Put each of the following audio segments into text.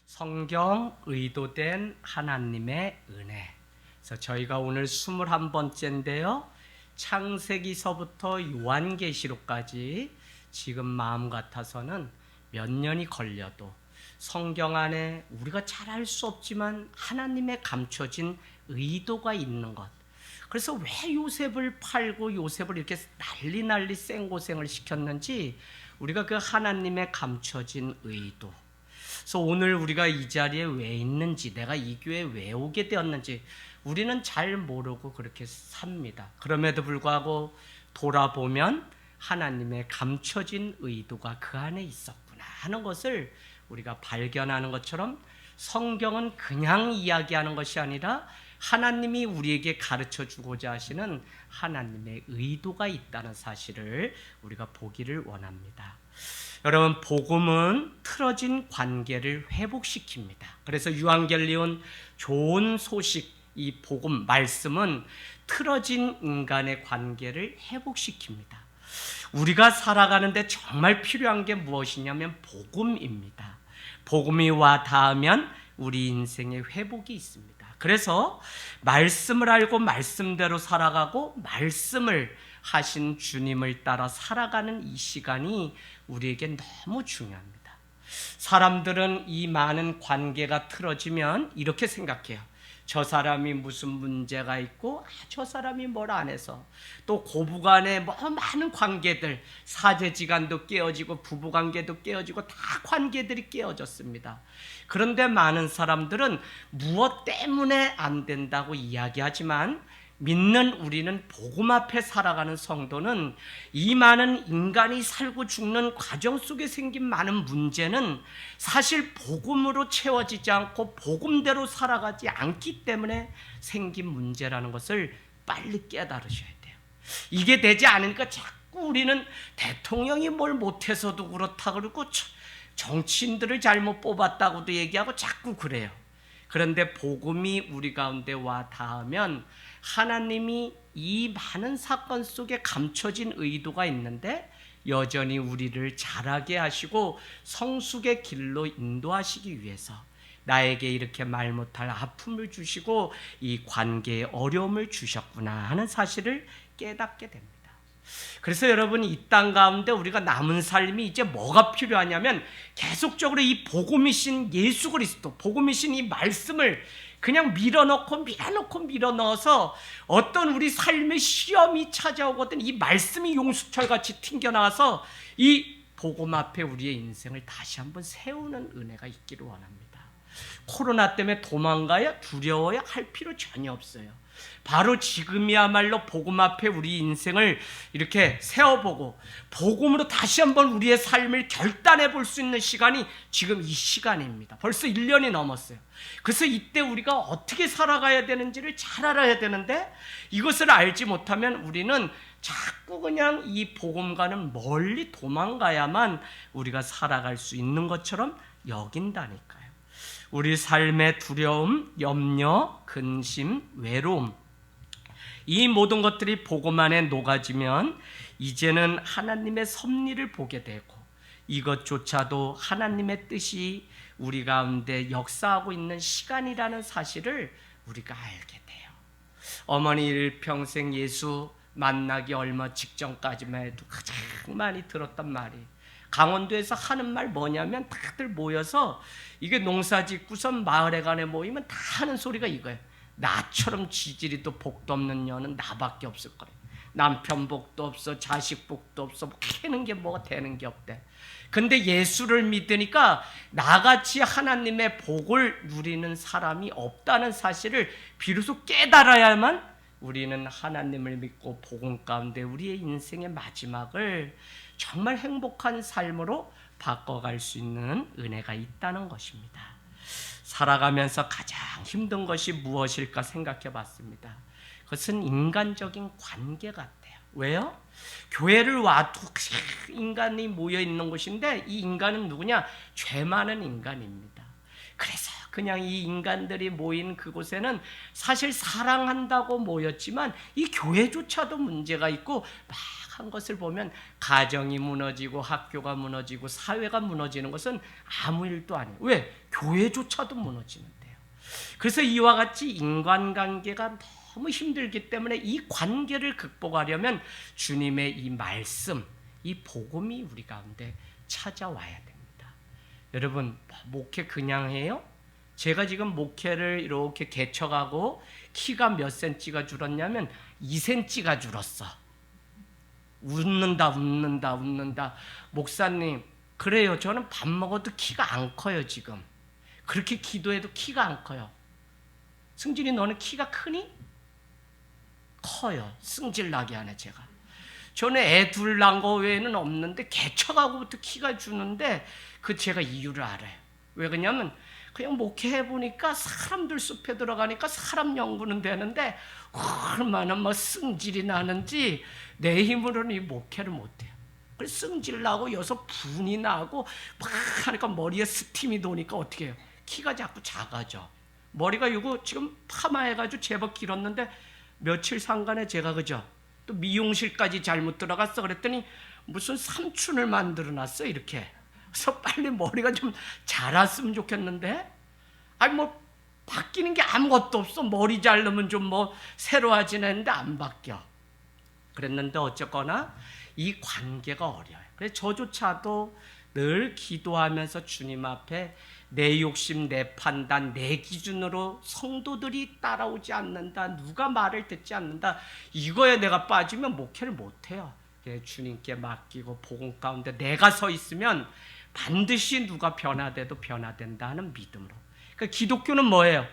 성경 의도된 하나님의 은혜. 그래서 저희가 오늘 21번째인데요. 창세기서부터 요한계시록까지 지금 마음 같아서는 몇 년이 걸려도 성경 안에 우리가 잘 알 수 없지만 하나님의 감춰진 의도가 있는 것. 그래서 왜 요셉을 팔고 요셉을 이렇게 난리 생고생을 시켰는지 우리가 그 하나님의 감춰진 의도. 그래서 오늘 우리가 이 자리에 왜 있는지, 내가 이 교회에 왜 오게 되었는지 우리는 잘 모르고 그렇게 삽니다. 그럼에도 불구하고 돌아보면 하나님의 감춰진 의도가 그 안에 있었구나 하는 것을 우리가 발견하는 것처럼 성경은 그냥 이야기하는 것이 아니라 하나님이 우리에게 가르쳐주고자 하시는 하나님의 의도가 있다는 사실을 우리가 보기를 원합니다. 여러분, 복음은 틀어진 관계를 회복시킵니다. 그래서 유한겔리온 좋은 소식, 이 복음, 말씀은 틀어진 인간의 관계를 회복시킵니다. 우리가 살아가는데 정말 필요한 게 무엇이냐면 복음입니다. 복음이 와 닿으면 우리 인생에 회복이 있습니다. 그래서 말씀을 알고 말씀대로 살아가고 말씀을 하신 주님을 따라 살아가는 이 시간이 우리에게 너무 중요합니다. 사람들은 이 많은 관계가 틀어지면 이렇게 생각해요. 저 사람이 무슨 문제가 있고 저 사람이 뭘 안 해서, 또 고부간에 뭐 많은 관계들, 사제지간도 깨어지고 부부관계도 깨어지고 다 관계들이 깨어졌습니다. 그런데 많은 사람들은 무엇 때문에 안 된다고 이야기하지만 믿는 우리는 복음 앞에 살아가는 성도는 이 많은 인간이 살고 죽는 과정 속에 생긴 많은 문제는 사실 복음으로 채워지지 않고 복음대로 살아가지 않기 때문에 생긴 문제라는 것을 빨리 깨달으셔야 돼요. 이게 되지 않으니까 자꾸 우리는 대통령이 뭘 못해서도 그렇다 그러고 정치인들을 잘못 뽑았다고도 얘기하고 자꾸 그래요. 그런데 복음이 우리 가운데 와 닿으면 하나님이 이 많은 사건 속에 감춰진 의도가 있는데 여전히 우리를 자라게 하시고 성숙의 길로 인도하시기 위해서 나에게 이렇게 말 못할 아픔을 주시고 이 관계에 어려움을 주셨구나 하는 사실을 깨닫게 됩니다. 그래서 여러분, 이 땅 가운데 우리가 남은 삶이 이제 뭐가 필요하냐면 계속적으로 이 복음이신 예수 그리스도, 복음이신 이 말씀을 그냥 밀어넣어서 어떤 우리 삶의 시험이 찾아오거든 이 말씀이 용수철같이 튕겨나와서 이 복음 앞에 우리의 인생을 다시 한번 세우는 은혜가 있기를 원합니다. 코로나 때문에 도망가야 두려워야 할 필요 전혀 없어요. 바로 지금이야말로 복음 앞에 우리 인생을 이렇게 세워보고 복음으로 다시 한번 우리의 삶을 결단해 볼 수 있는 시간이 지금 이 시간입니다. 벌써 1년이 넘었어요. 그래서 이때 우리가 어떻게 살아가야 되는지를 잘 알아야 되는데 이것을 알지 못하면 우리는 자꾸 그냥 이 복음과는 멀리 도망가야만 우리가 살아갈 수 있는 것처럼 여긴다니까요. 우리 삶의 두려움, 염려, 근심, 외로움, 이 모든 것들이 복음 안에 녹아지면 이제는 하나님의 섭리를 보게 되고 이것조차도 하나님의 뜻이 우리 가운데 역사하고 있는 시간이라는 사실을 우리가 알게 돼요. 어머니 일평생 예수 만나기 얼마 직전까지만 해도 가장 많이 들었던 말이, 강원도에서 하는 말 뭐냐면 다들 모여서 이게 농사 짓고선 마을에 간에 모이면 다 하는 소리가 이거예요. 나처럼 지지리도 복도 없는 년은 나밖에 없을 거래. 남편 복도 없어, 자식 복도 없어, 뭐 캐는 게 뭐가 되는 게 없대. 근데 예수를 믿으니까 나같이 하나님의 복을 누리는 사람이 없다는 사실을 비로소 깨달아야만 우리는 하나님을 믿고 복음 가운데 우리의 인생의 마지막을 정말 행복한 삶으로 바꿔갈 수 있는 은혜가 있다는 것입니다. 살아가면서 가장 힘든 것이 무엇일까 생각해 봤습니다. 그것은 인간적인 관계 같아요. 왜요? 교회를 와도 인간이 모여 있는 곳인데 이 인간은 누구냐? 죄 많은 인간입니다. 그래서 그냥 이 인간들이 모인 그곳에는 사실 사랑한다고 모였지만 이 교회조차도 문제가 있고 막 한 것을 보면 가정이 무너지고 학교가 무너지고 사회가 무너지는 것은 아무 일도 아니에요. 왜? 교회조차도 무너지는데요. 그래서 이와 같이 인간관계가 너무 힘들기 때문에 이 관계를 극복하려면 주님의 이 말씀, 이 복음이 우리 가운데 찾아와야 됩니다. 여러분, 목회 그냥 해요? 제가 지금 목회를 이렇게 개척하고 키가 몇 센치가 줄었냐면 2cm가 줄었어. 웃는다. 목사님, 그래요. 저는 밥 먹어도 키가 안 커요, 지금. 그렇게 기도해도 키가 안 커요. 승진이, 너는 키가 크니? 커요. 승질 나게 하네, 제가. 저는 애 둘 낳은 거 외에는 없는데 개척하고부터 키가 주는데 그 제가 이유를 알아요. 왜 그러냐면 그냥 목회해보니까 사람들 숲에 들어가니까 사람 연구는 되는데 얼마나 뭐 승질이 나는지 내 힘으로는 이 목회를 못해요. 그래서 승질 나고 여기서 분이 나고 막 하니까 머리에 스팀이 도니까 어떻게 해요? 키가 자꾸 작아져. 머리가 이거 지금 파마해가지고 제법 길었는데 며칠 상간에 제가 그죠? 또 미용실까지 잘못 들어갔어. 그랬더니 무슨 삼촌을 만들어놨어 이렇게. 그래서 빨리 머리가 좀 자랐으면 좋겠는데, 아니 뭐 바뀌는 게 아무것도 없어. 머리 자르면 좀 뭐 새로 하진 했는데 안 바뀌어. 그랬는데 어쨌거나 이 관계가 어려워요. 그래서 저조차도 늘 기도하면서 주님 앞에 내 욕심, 내 판단, 내 기준으로 성도들이 따라오지 않는다, 누가 말을 듣지 않는다, 이거에 내가 빠지면 목회를 못해요. 주님께 맡기고 복음 가운데 내가 서 있으면 반드시 누가 변화돼도 변화된다 하는 믿음으로. 그러니까 기독교는 뭐예요?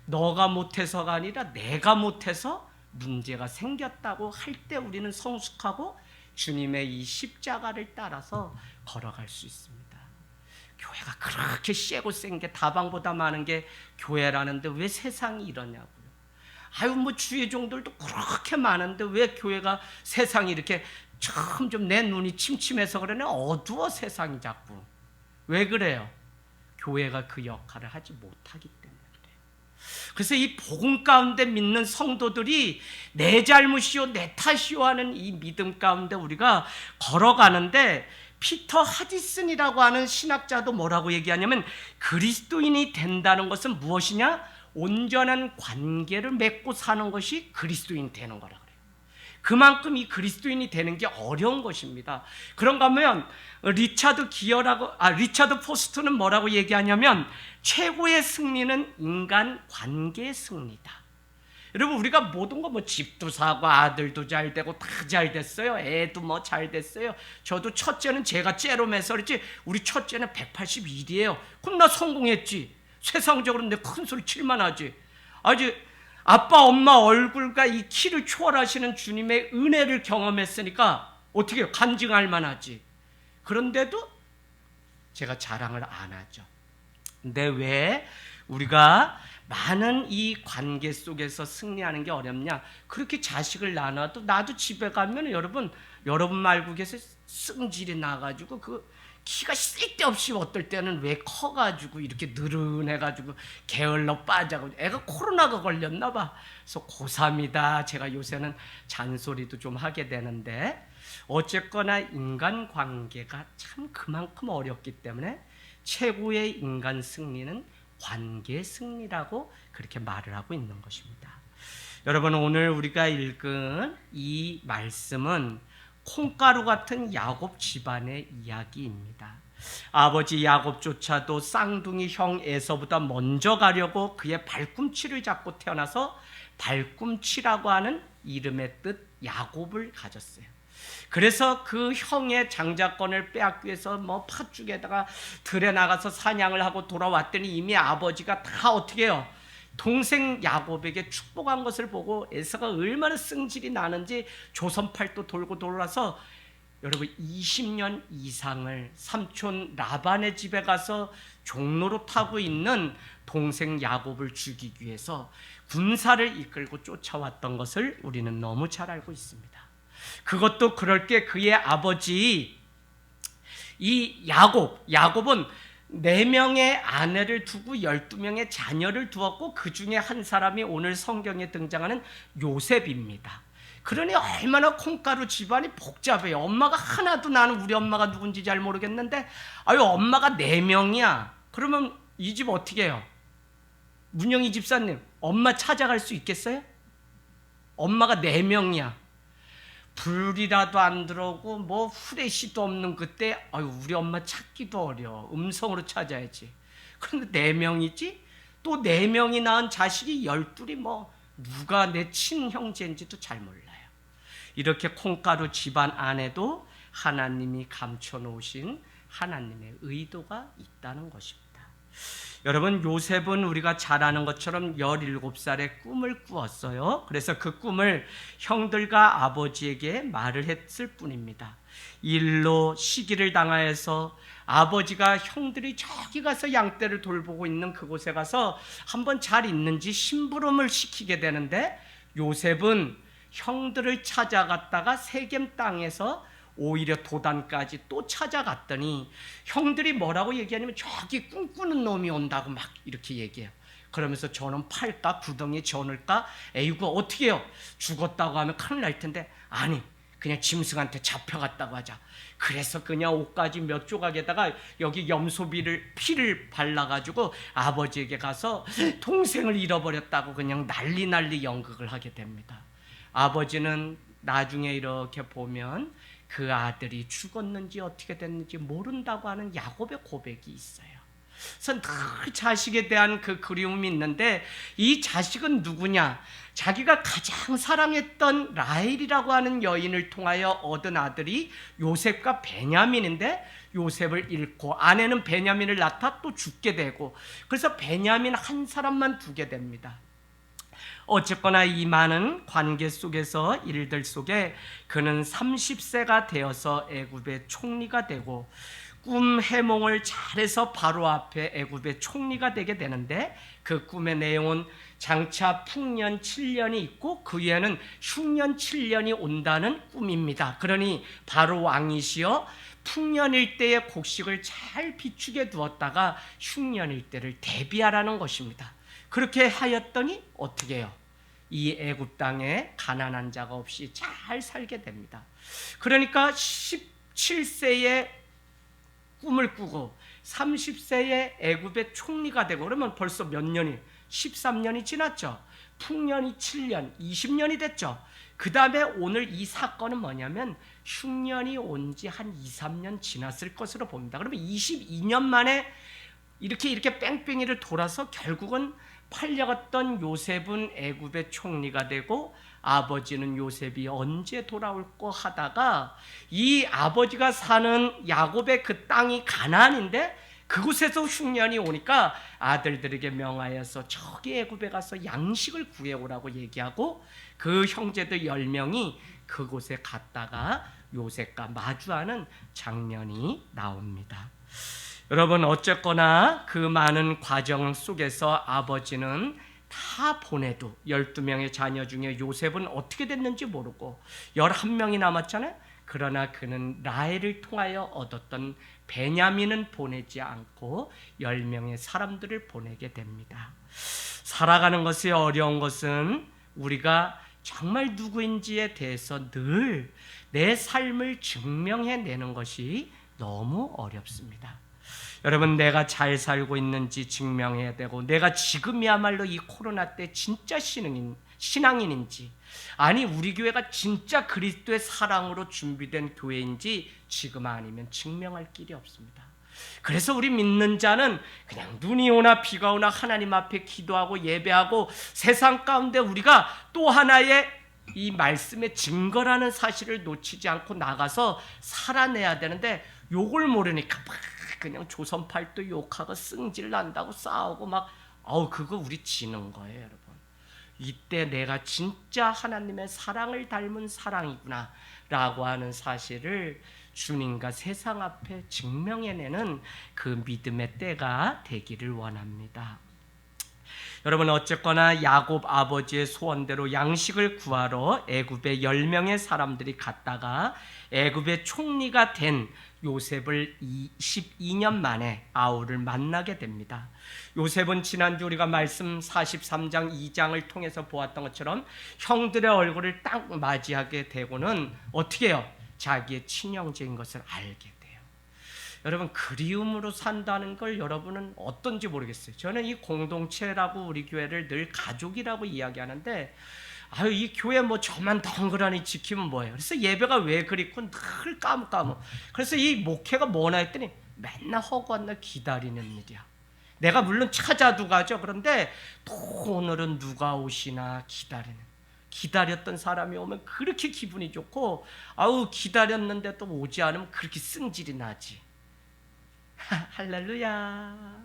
너가 못해서가 아니라 내가 못해서 문제가 생겼다고 할 때 우리는 성숙하고 주님의 이 십자가를 따라서 걸어갈 수 있습니다. 교회가 그렇게 세고 센 게 다방보다 많은 게 교회라는데 왜 세상이 이러냐고요. 아유 뭐 주의 종들도 그렇게 많은데 왜 교회가 세상이 이렇게 참 좀 내 눈이 침침해서 그러네. 어두워 세상이 자꾸. 왜 그래요? 교회가 그 역할을 하지 못하기 때문에 그래요. 그래서 이 복음 가운데 믿는 성도들이 내 잘못이요 내 탓이요 하는 이 믿음 가운데 우리가 걸어가는데, 피터 하디슨이라고 하는 신학자도 뭐라고 얘기하냐면 그리스도인이 된다는 것은 무엇이냐? 온전한 관계를 맺고 사는 것이 그리스도인이 되는 거라 그래요. 그만큼 이 그리스도인이 되는 게 어려운 것입니다. 그런가 하면 리차드 포스트는 뭐라고 얘기하냐면 최고의 승리는 인간 관계의 승리다. 여러분, 우리가 모든 거 뭐 집도 사고 아들도 잘 되고 다 잘 됐어요. 애도 뭐 잘 됐어요. 저도 첫째는 제가 째롬해서 그렇지 우리 첫째는 181이에요. 그럼 나 성공했지. 세상적으로 내 큰 소리 칠만 하지. 아직 아빠 엄마 얼굴과 이 키를 초월하시는 주님의 은혜를 경험했으니까 어떻게 간증할 만하지. 그런데도 제가 자랑을 안 하죠. 근데 왜 우리가 많은 이 관계 속에서 승리하는 게 어렵냐? 그렇게 자식을 낳아도 나도 집에 가면 여러분 말국에서 승질이 나가지고 그 키가 쓸데없이 어떨 때는 왜 커가지고 이렇게 느른해가지고 게을러 빠져가지고 애가 코로나가 걸렸나 봐. 그래서 고3이다. 제가 요새는 잔소리도 좀 하게 되는데, 어쨌거나 인간관계가 참 그만큼 어렵기 때문에 최고의 인간 승리는 관계 승리라고 그렇게 말을 하고 있는 것입니다. 여러분, 오늘 우리가 읽은 이 말씀은 콩가루 같은 야곱 집안의 이야기입니다. 아버지 야곱조차도 쌍둥이 형 에서보다 먼저 가려고 그의 발꿈치를 잡고 태어나서 발꿈치라고 하는 이름의 뜻 야곱을 가졌어요. 그래서 그 형의 장자권을 빼앗기 위해서 뭐 팥죽에다가 들에 나가서 사냥을 하고 돌아왔더니 이미 아버지가 다 어떻게 해요? 동생 야곱에게 축복한 것을 보고 에서가 얼마나 승질이 나는지 조선팔도 돌고 돌아서 여러분 20년 이상을 삼촌 라반의 집에 가서 종로로 타고 있는 동생 야곱을 죽이기 위해서 군사를 이끌고 쫓아왔던 것을 우리는 너무 잘 알고 있습니다. 그것도 그럴 게 그의 아버지 이 야곱은 4명의 아내를 두고 12명의 자녀를 두었고 그 중에 한 사람이 오늘 성경에 등장하는 요셉입니다. 그러니 얼마나 콩가루 집안이 복잡해요. 엄마가 하나도, 나는 우리 엄마가 누군지 잘 모르겠는데 아유 엄마가 4명이야. 그러면 이 집 어떻게 해요? 문영희 집사님, 엄마 찾아갈 수 있겠어요? 엄마가 4명이야. 불이라도 안 들어오고 뭐 후레쉬도 없는 그때 아유 우리 엄마 찾기도 어려워. 음성으로 찾아야지. 그런데 4명이지? 또 4명이 낳은 자식이 12이 뭐 누가 내 친형제인지도 잘 몰라요. 이렇게 콩가루 집안 안에도 하나님이 감춰놓으신 하나님의 의도가 있다는 것입니다. 여러분, 요셉은 우리가 잘 아는 것처럼 17살에 꿈을 꾸었어요. 그래서 그 꿈을 형들과 아버지에게 말을 했을 뿐입니다. 일로 시기를 당하여서 아버지가 형들이 저기 가서 양떼를 돌보고 있는 그곳에 가서 한번 잘 있는지 심부름을 시키게 되는데, 요셉은 형들을 찾아갔다가 세겜 땅에서 오히려 도단까지 또 찾아갔더니 형들이 뭐라고 얘기하냐면 저기 꿈꾸는 놈이 온다고 막 이렇게 얘기해요. 그러면서 저는 팔까 구덩이에 저을까? 에이구 어떻게 해요? 죽었다고 하면 큰일 날 텐데 아니 그냥 짐승한테 잡혀갔다고 하자. 그래서 그냥 옷가지 몇 조각에다가 여기 염소비를 피를 발라가지고 아버지에게 가서 동생을 잃어버렸다고 그냥 난리 연극을 하게 됩니다. 아버지는 나중에 이렇게 보면 그 아들이 죽었는지 어떻게 됐는지 모른다고 하는 야곱의 고백이 있어요. 그래서 늘 자식에 대한 그 그리움이 있는데 이 자식은 누구냐? 자기가 가장 사랑했던 라헬이라고 하는 여인을 통하여 얻은 아들이 요셉과 베냐민인데 요셉을 잃고 아내는 베냐민을 낳다 또 죽게 되고 그래서 베냐민 한 사람만 두게 됩니다. 어쨌거나 이 많은 관계 속에서 일들 속에 그는 30세가 되어서 애굽의 총리가 되고 꿈 해몽을 잘해서 바로 앞에 애굽의 총리가 되게 되는데 그 꿈의 내용은 장차 풍년 7년이 있고 그 위에는 흉년 7년이 온다는 꿈입니다. 그러니 바로 왕이시여 풍년일 때의 곡식을 잘 비축해 두었다가 흉년일 때를 대비하라는 것입니다. 그렇게 하였더니 어떻게 해요? 이 애굽 땅에 가난한 자가 없이 잘 살게 됩니다. 그러니까 17세에 꿈을 꾸고 30세에 애굽의 총리가 되고 그러면 벌써 몇 년이 13년이 지났죠. 풍년이 7년, 20년이 됐죠. 그 다음에 오늘 이 사건은 뭐냐면 흉년이 온 지 한 2, 3년 지났을 것으로 봅니다. 그러면 22년 만에 이렇게 뺑뺑이를 돌아서 결국은 팔려갔던 요셉은 애굽의 총리가 되고 아버지는 요셉이 언제 돌아올까 하다가 이 아버지가 사는 야곱의 그 땅이 가나안인데 그곳에서 흉년이 오니까 아들들에게 명하여서 저기 애굽에 가서 양식을 구해오라고 얘기하고 그 형제들 10명이 그곳에 갔다가 요셉과 마주하는 장면이 나옵니다. 여러분 어쨌거나 그 많은 과정 속에서 아버지는 다 보내도 12명의 자녀 중에 요셉은 어떻게 됐는지 모르고 11명이 남았잖아요. 그러나 그는 라헬을 통하여 얻었던 베냐민은 보내지 않고 10명의 사람들을 보내게 됩니다. 살아가는 것이 어려운 것은 우리가 정말 누구인지에 대해서 늘 내 삶을 증명해내는 것이 너무 어렵습니다. 여러분 내가 잘 살고 있는지 증명해야 되고 내가 지금이야말로 이 코로나 때 진짜 신앙인인지 아니 우리 교회가 진짜 그리스도의 사랑으로 준비된 교회인지 지금 아니면 증명할 길이 없습니다. 그래서 우리 믿는 자는 그냥 눈이 오나 비가 오나 하나님 앞에 기도하고 예배하고 세상 가운데 우리가 또 하나의 이 말씀의 증거라는 사실을 놓치지 않고 나가서 살아내야 되는데 욕을 모르니까 막 그냥 조선팔도 욕하고 승질 난다고 싸우고 막 그거 우리 지는 거예요. 여러분 이때 내가 진짜 하나님의 사랑을 닮은 사랑이구나 라고 하는 사실을 주님과 세상 앞에 증명해내는 그 믿음의 때가 되기를 원합니다. 여러분 어쨌거나 야곱 아버지의 소원대로 양식을 구하러 애굽에 10명의 사람들이 갔다가 애굽의 총리가 된 요셉을 12년 만에 아우를 만나게 됩니다. 요셉은 지난주 우리가 말씀 43장 2장을 통해서 보았던 것처럼 형들의 얼굴을 딱 맞이하게 되고는 어떻게 해요? 자기의 친형제인 것을 알게 돼요. 여러분 그리움으로 산다는 걸 여러분은 어떤지 모르겠어요. 저는 이 공동체라고 우리 교회를 늘 가족이라고 이야기하는데 아유 이 교회 뭐 저만 덩그러니 지키면 뭐예요? 그래서 예배가 왜 그립고 늘 까먹. 그래서 이 목회가 뭐나 했더니 맨날 허구한 날 기다리는 일이야. 내가 물론 찾아도 가죠. 그런데 또 오늘은 누가 오시나 기다렸던 사람이 오면 그렇게 기분이 좋고 아우 기다렸는데 또 오지 않으면 그렇게 승질이 나지. 할렐루야.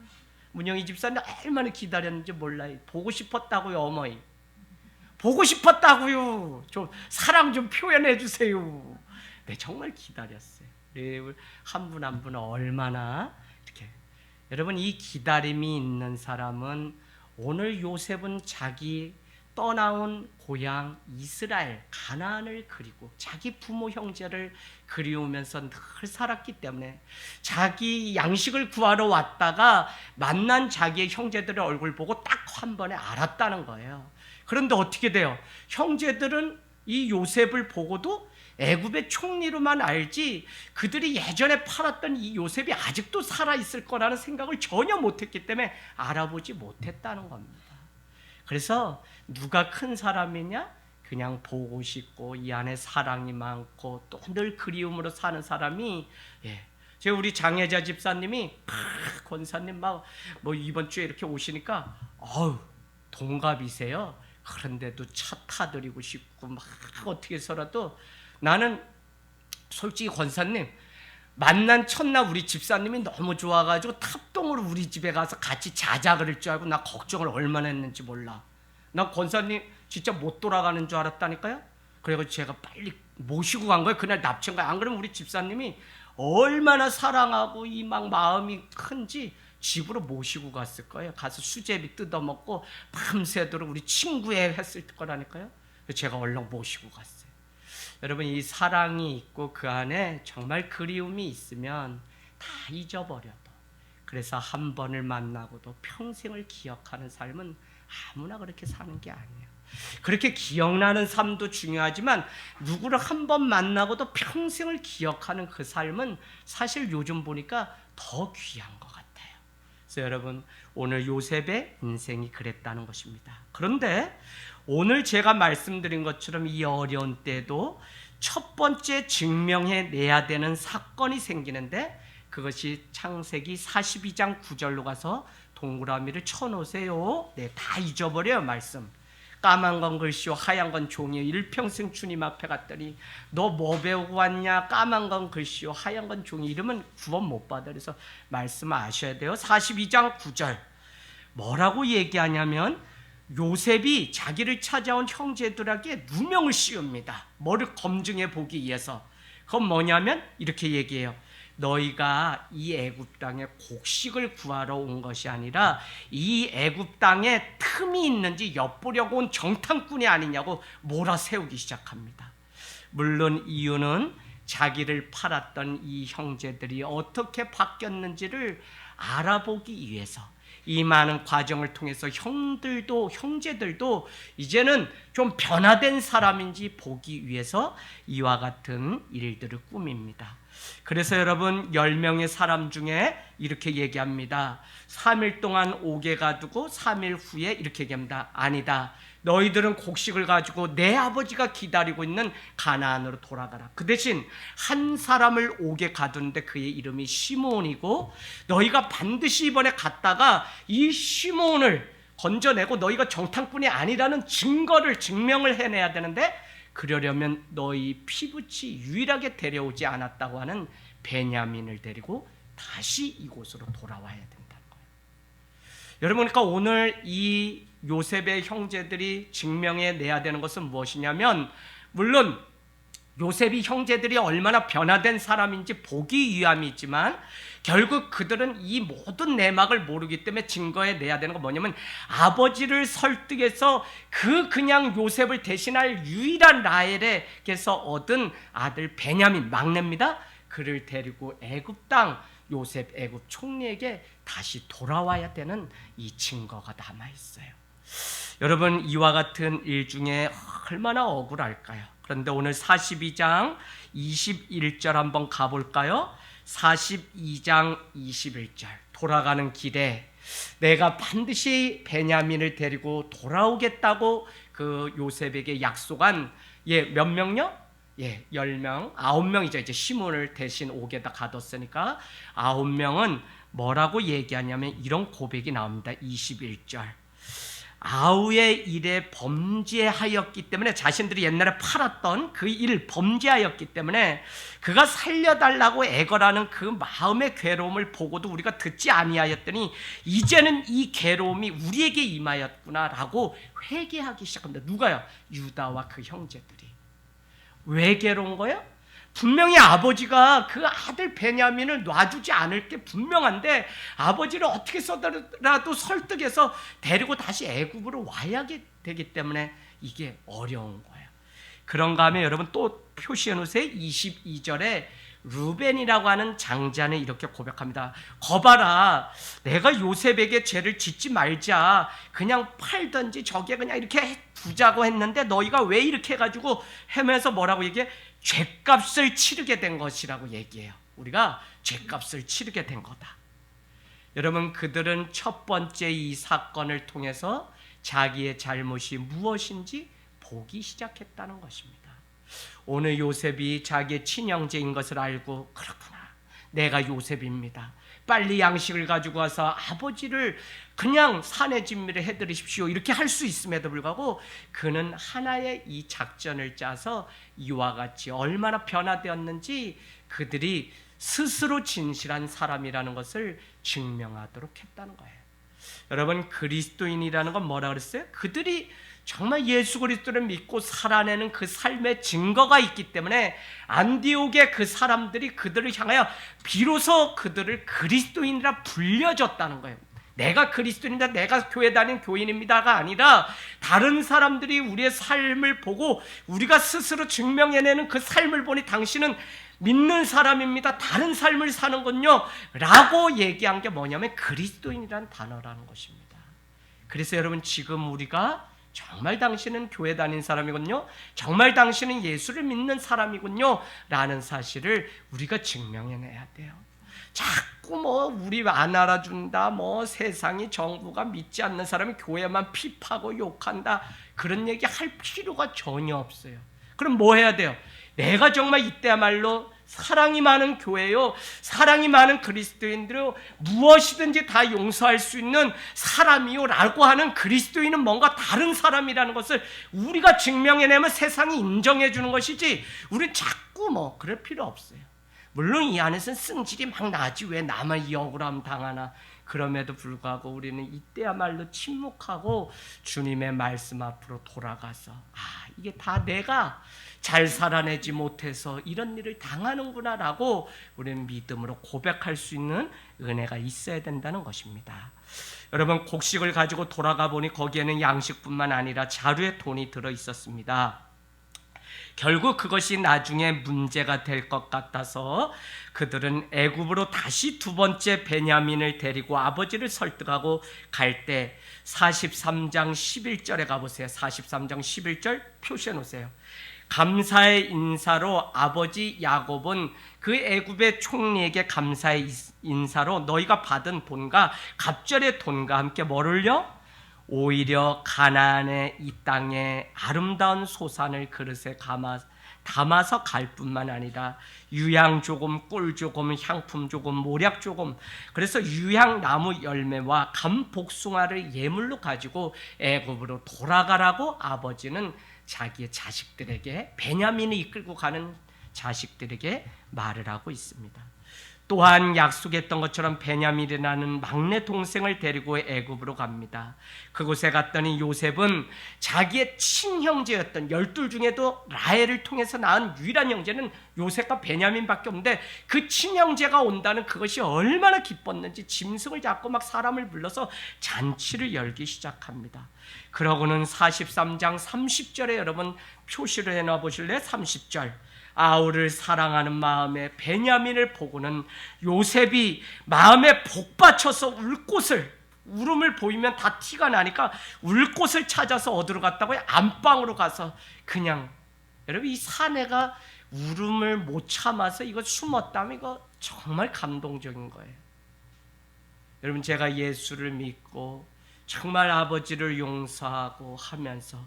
문영희 집사님 얼마나 기다렸는지 몰라요. 보고 싶었다고요. 어머니 보고 싶었다고요. 좀 사랑 좀 표현해 주세요. 네 정말 기다렸어요. 네, 한 분 한 분 얼마나 이렇게 여러분 이 기다림이 있는 사람은 오늘 요셉은 자기 떠나온 고향 이스라엘 가나안을 그리고 자기 부모 형제를 그리우면서 늘 살았기 때문에 자기 양식을 구하러 왔다가 만난 자기의 형제들의 얼굴 보고 딱 한 번에 알았다는 거예요. 그런데 어떻게 돼요? 형제들은 이 요셉을 보고도 애굽의 총리로만 알지 그들이 예전에 팔았던 이 요셉이 아직도 살아있을 거라는 생각을 전혀 못했기 때문에 알아보지 못했다는 겁니다. 그래서 누가 큰 사람이냐? 그냥 보고 싶고 이 안에 사랑이 많고 또 늘 그리움으로 사는 사람이 제가 우리 장혜자 집사님이 권사님 막 뭐 이번 주에 이렇게 오시니까 동갑이세요. 그런데도 차 타드리고 싶고 막 어떻게 해서라도 나는 솔직히 권사님 만난 첫날 우리 집사님이 너무 좋아가지고 탑동으로 우리 집에 가서 같이 자자 그럴 줄 알고 나 걱정을 얼마나 했는지 몰라. 나 권사님 진짜 못 돌아가는 줄 알았다니까요. 그래가지고 제가 빨리 모시고 간 거예요. 그날 납치한 거예요. 안 그러면 우리 집사님이 얼마나 사랑하고 이 막 마음이 큰지 집으로 모시고 갔을 거예요. 가서 수제비 뜯어먹고 밤새도록 우리 친구애 했을 거라니까요. 제가 얼른 모시고 갔어요. 여러분 이 사랑이 있고 그 안에 정말 그리움이 있으면 다 잊어버려도 그래서 한 번을 만나고도 평생을 기억하는 삶은 아무나 그렇게 사는 게 아니에요. 그렇게 기억나는 삶도 중요하지만 누구를 한 번 만나고도 평생을 기억하는 그 삶은 사실 요즘 보니까 더 귀한 것 같아요. 그래서 여러분 오늘 요셉의 인생이 그랬다는 것입니다. 그런데 오늘 제가 말씀드린 것처럼 이 어려운 때도 첫 번째 증명해내야 되는 사건이 생기는데 그것이 창세기 42장 9절로 가서 동그라미를 쳐놓으세요. 네, 다 잊어버려요 말씀. 까만 건 글씨요 하얀 건 종이요. 일평생 주님 앞에 갔더니 너 뭐 배우고 왔냐? 까만 건 글씨요 하얀 건 종이. 이러면 구원 못 받아. 그래서 말씀 아셔야 돼요. 42장 9절 뭐라고 얘기하냐면 요셉이 자기를 찾아온 형제들에게 누명을 씌웁니다. 뭐를 검증해 보기 위해서. 그건 뭐냐면 이렇게 얘기해요. 너희가 이 애굽 땅에 곡식을 구하러 온 것이 아니라 이 애굽 땅에 틈이 있는지 엿보려고 온 정탐꾼이 아니냐고 몰아세우기 시작합니다. 물론 이유는 자기를 팔았던 이 형제들이 어떻게 바뀌었는지를 알아보기 위해서 이 많은 과정을 통해서 형제들도 이제는 좀 변화된 사람인지 보기 위해서 이와 같은 일들을 꾸밉니다. 그래서 여러분 10명의 사람 중에 이렇게 얘기합니다. 3일 동안 옥에 가두고 3일 후에 이렇게 얘기합니다. 아니다. 너희들은 곡식을 가지고 내 아버지가 기다리고 있는 가나안으로 돌아가라. 그 대신 한 사람을 옥에 가두는데 그의 이름이 시므온이고 너희가 반드시 이번에 갔다가 이 시므온을 건져내고 너희가 정탐꾼이 아니라는 증명을 해내야 되는데 그러려면 너희 피부치 유일하게 데려오지 않았다고 하는 베냐민을 데리고 다시 이곳으로 돌아와야 된다는 거예요. 여러분 그러니까 오늘 이 요셉의 형제들이 증명해내야 되는 것은 무엇이냐면 물론 요셉이 형제들이 얼마나 변화된 사람인지 보기 위함이지만 결국 그들은 이 모든 내막을 모르기 때문에 증거해 내야 되는 건 뭐냐면 아버지를 설득해서 그냥 요셉을 대신할 유일한 라헬에게서 얻은 아들 베냐민 막내입니다. 그를 데리고 애굽 땅 요셉 애굽 총리에게 다시 돌아와야 되는 이 증거가 남아 있어요. 여러분, 이와 같은 일 중에 얼마나 억울할까요? 그런데 오늘 42장 21절 한번 가볼까요? 42장 21절, 돌아가는 길에 내가 반드시 베냐민을 데리고 돌아오겠다고 그 요셉에게 약속한 몇 명요? 10명, 9명이죠. 이제 시몬을 대신 옥에다 가뒀으니까 9명은 뭐라고 얘기하냐면 이런 고백이 나옵니다. 21절. 아우의 일에 범죄하였기 때문에, 자신들이 옛날에 팔았던 그 일 범죄하였기 때문에 그가 살려달라고 애걸하는 그 마음의 괴로움을 보고도 우리가 듣지 아니하였더니 이제는 이 괴로움이 우리에게 임하였구나라고 회개하기 시작합니다. 누가요? 유다와 그 형제들이. 왜 괴로운 거예요? 분명히 아버지가 그 아들 베냐민을 놔주지 않을 게 분명한데 아버지를 어떻게 해서라도 설득해서 데리고 다시 애굽으로 와야 되기 때문에 이게 어려운 거예요. 그런가 하면 여러분 또 표시해 놓으세요. 22절에 루벤이라고 하는 장자는 이렇게 고백합니다. 거봐라, 내가 요셉에게 죄를 짓지 말자, 그냥 팔든지 저게 그냥 이렇게 두자고 했는데 너희가 왜 이렇게 해가지고 헤매서 뭐라고 얘기해? 죄값을 치르게 된 것이라고 얘기해요. 우리가 죄값을 치르게 된 거다. 여러분, 그들은 첫 번째 이 사건을 통해서 자기의 잘못이 무엇인지 보기 시작했다는 것입니다. 오늘 요셉이 자기의 친형제인 것을 알고, 그렇구나, 내가 요셉입니다, 빨리 양식을 가지고 와서 아버지를 그냥 산의 진미를 해드리십시오, 이렇게 할 수 있음에도 불구하고 그는 하나의 이 작전을 짜서 이와 같이 얼마나 변화되었는지 그들이 스스로 진실한 사람이라는 것을 증명하도록 했다는 거예요. 여러분, 그리스도인이라는 건 뭐라 그랬어요? 그들이 정말 예수 그리스도를 믿고 살아내는 그 삶의 증거가 있기 때문에 안디옥의 그 사람들이 그들을 향하여 비로소 그들을 그리스도인이라 불려줬다는 거예요. 내가 그리스도인이다, 내가 교회 다니는 교인입니다가 아니라 다른 사람들이 우리의 삶을 보고 우리가 스스로 증명해내는 그 삶을 보니 당신은 믿는 사람입니다, 다른 삶을 사는군요 라고 얘기한 게 뭐냐면 그리스도인이라는 단어라는 것입니다. 그래서 여러분, 지금 우리가 정말 당신은 교회 다닌 사람이군요, 정말 당신은 예수를 믿는 사람이군요 라는 사실을 우리가 증명해내야 돼요. 자꾸 우리 안 알아준다, 세상이, 정부가 믿지 않는 사람이 교회만 핍하고 욕한다, 그런 얘기 할 필요가 전혀 없어요. 그럼 뭐 해야 돼요? 내가 정말 이때야말로 사랑이 많은 교회요, 사랑이 많은 그리스도인들요, 무엇이든지 다 용서할 수 있는 사람이요 라고 하는 그리스도인은 뭔가 다른 사람이라는 것을 우리가 증명해내면 세상이 인정해 주는 것이지, 우리는 자꾸 그럴 필요 없어요. 물론 이 안에서는 승질이 막 나지, 왜 나만 이 억울함 당하나. 그럼에도 불구하고 우리는 이때야말로 침묵하고 주님의 말씀 앞으로 돌아가서 이게 다 내가 잘 살아내지 못해서 이런 일을 당하는구나 라고 우리는 믿음으로 고백할 수 있는 은혜가 있어야 된다는 것입니다. 여러분, 곡식을 가지고 돌아가 보니 거기에는 양식뿐만 아니라 자루에 돈이 들어 있었습니다. 결국 그것이 나중에 문제가 될 것 같아서 그들은 애굽으로 다시 두 번째 베냐민을 데리고 아버지를 설득하고 갈 때 43장 11절에 가보세요. 43장 11절 표시해 놓으세요. 감사의 인사로 아버지 야곱은 그 애굽의 총리에게 감사의 인사로 너희가 받은 돈과 갑절의 돈과 함께 뭐를요? 오히려 가나안의 이 땅에 아름다운 소산을 그릇에 담아서 갈 뿐만 아니라 유향 조금, 꿀 조금, 향품 조금, 모략 조금, 그래서 유향나무 열매와 감복숭아를 예물로 가지고 애굽으로 돌아가라고 아버지는 자기의 자식들에게, 베냐민이 이끌고 가는 자식들에게 말을 하고 있습니다. 또한 약속했던 것처럼 베냐민이라는 막내 동생을 데리고 애굽으로 갑니다. 그곳에 갔더니 요셉은 자기의 친형제였던 12 중에도 라헬을 통해서 낳은 유일한 형제는 요셉과 베냐민밖에 없는데 그 친형제가 온다는 그것이 얼마나 기뻤는지 짐승을 잡고 막 사람을 불러서 잔치를 열기 시작합니다. 그러고는 43장 30절에 여러분 표시를 해놔 보실래요? 30절. 아우를 사랑하는 마음에 베냐민을 보고는 요셉이 마음에 복받쳐서 울 곳을, 울음을 보이면 다 티가 나니까 울 곳을 찾아서 어디로 갔다고요? 안방으로 가서 그냥, 여러분 이 사내가 울음을 못 참아서 이거 숨었다면 이거 정말 감동적인 거예요. 여러분 제가 예수를 믿고 정말 아버지를 용서하고 하면서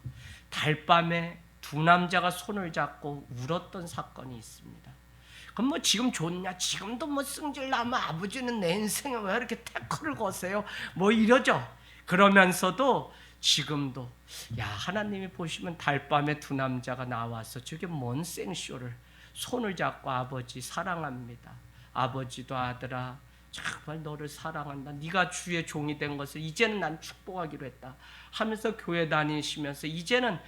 달밤에 두 남자가 손을 잡고 울었던 사건이 있습니다. 그럼 뭐 지금 좋냐? 지금도 뭐 승질나면 아버지는 내 인생에 왜 이렇게 태클을 거세요? 뭐 이러죠. 그러면서도 지금도 야 하나님이 보시면 달밤에 두 남자가 나와서 저게 뭔 생쇼를 손을 잡고 아버지 사랑합니다. 아버지도 아들아 정말 너를 사랑한다. 네가 주의 종이 된 것을 이제는 난 축복하기로 했다 하면서 교회 다니시면서 이제는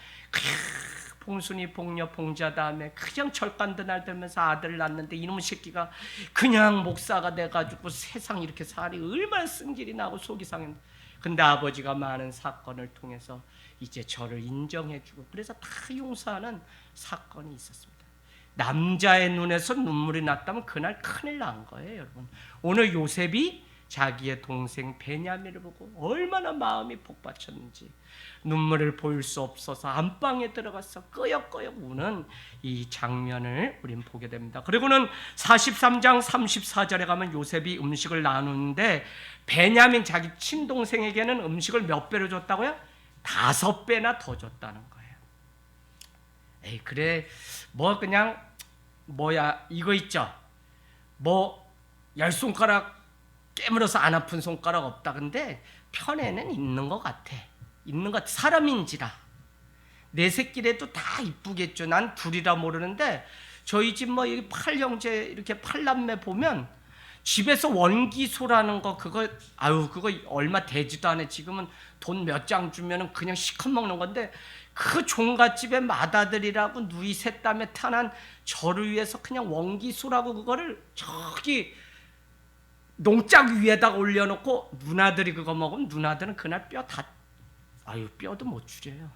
봉순이 봉녀 봉자 다음에 그냥 절간도 날 들면서 아들 낳는데 이놈의 새끼가 그냥 목사가 돼가지고 세상 이렇게 살이 얼마나 승질이 나고 속이 상했는데 근데 아버지가 많은 사건을 통해서 이제 저를 인정해주고 그래서 다 용서하는 사건이 있었습니다. 남자의 눈에서 눈물이 났다면 그날 큰일 난 거예요. 여러분 오늘 요셉이 자기의 동생 베냐민을 보고 얼마나 마음이 복받쳤는지 눈물을 보일 수 없어서 안방에 들어가서 끄역끄역 우는 이 장면을 우린 보게 됩니다. 그리고는 43장 34절에 가면 요셉이 음식을 나누는데 베냐민 자기 친동생에게는 음식을 몇 배로 줬다고요? 5배나 더 줬다는 거예요. 에이 그래 뭐 그냥 뭐야 이거 있죠. 뭐 10손가락 깨물어서 안 아픈 손가락 없다. 근데 편에는 있는 것 같아. 있는 것 같아. 사람인지라. 내 새끼래도 다 이쁘겠죠. 난 둘이라 모르는데 저희 집 뭐 여기 8형제 이렇게 8남매 보면 집에서 원기소라는 거 그거 그거 얼마 되지도 않아. 지금은 돈 몇 장 주면은 그냥 시컷 먹는 건데 그 종갓집의 맏아들이라고 누이 셋담에 탄한 저를 위해서 그냥 원기소라고 그거를 저기 농짝 위에다가 올려놓고 누나들이 그거 먹으면 누나들은 그날 뼈 다 뼈도 못 줄여요.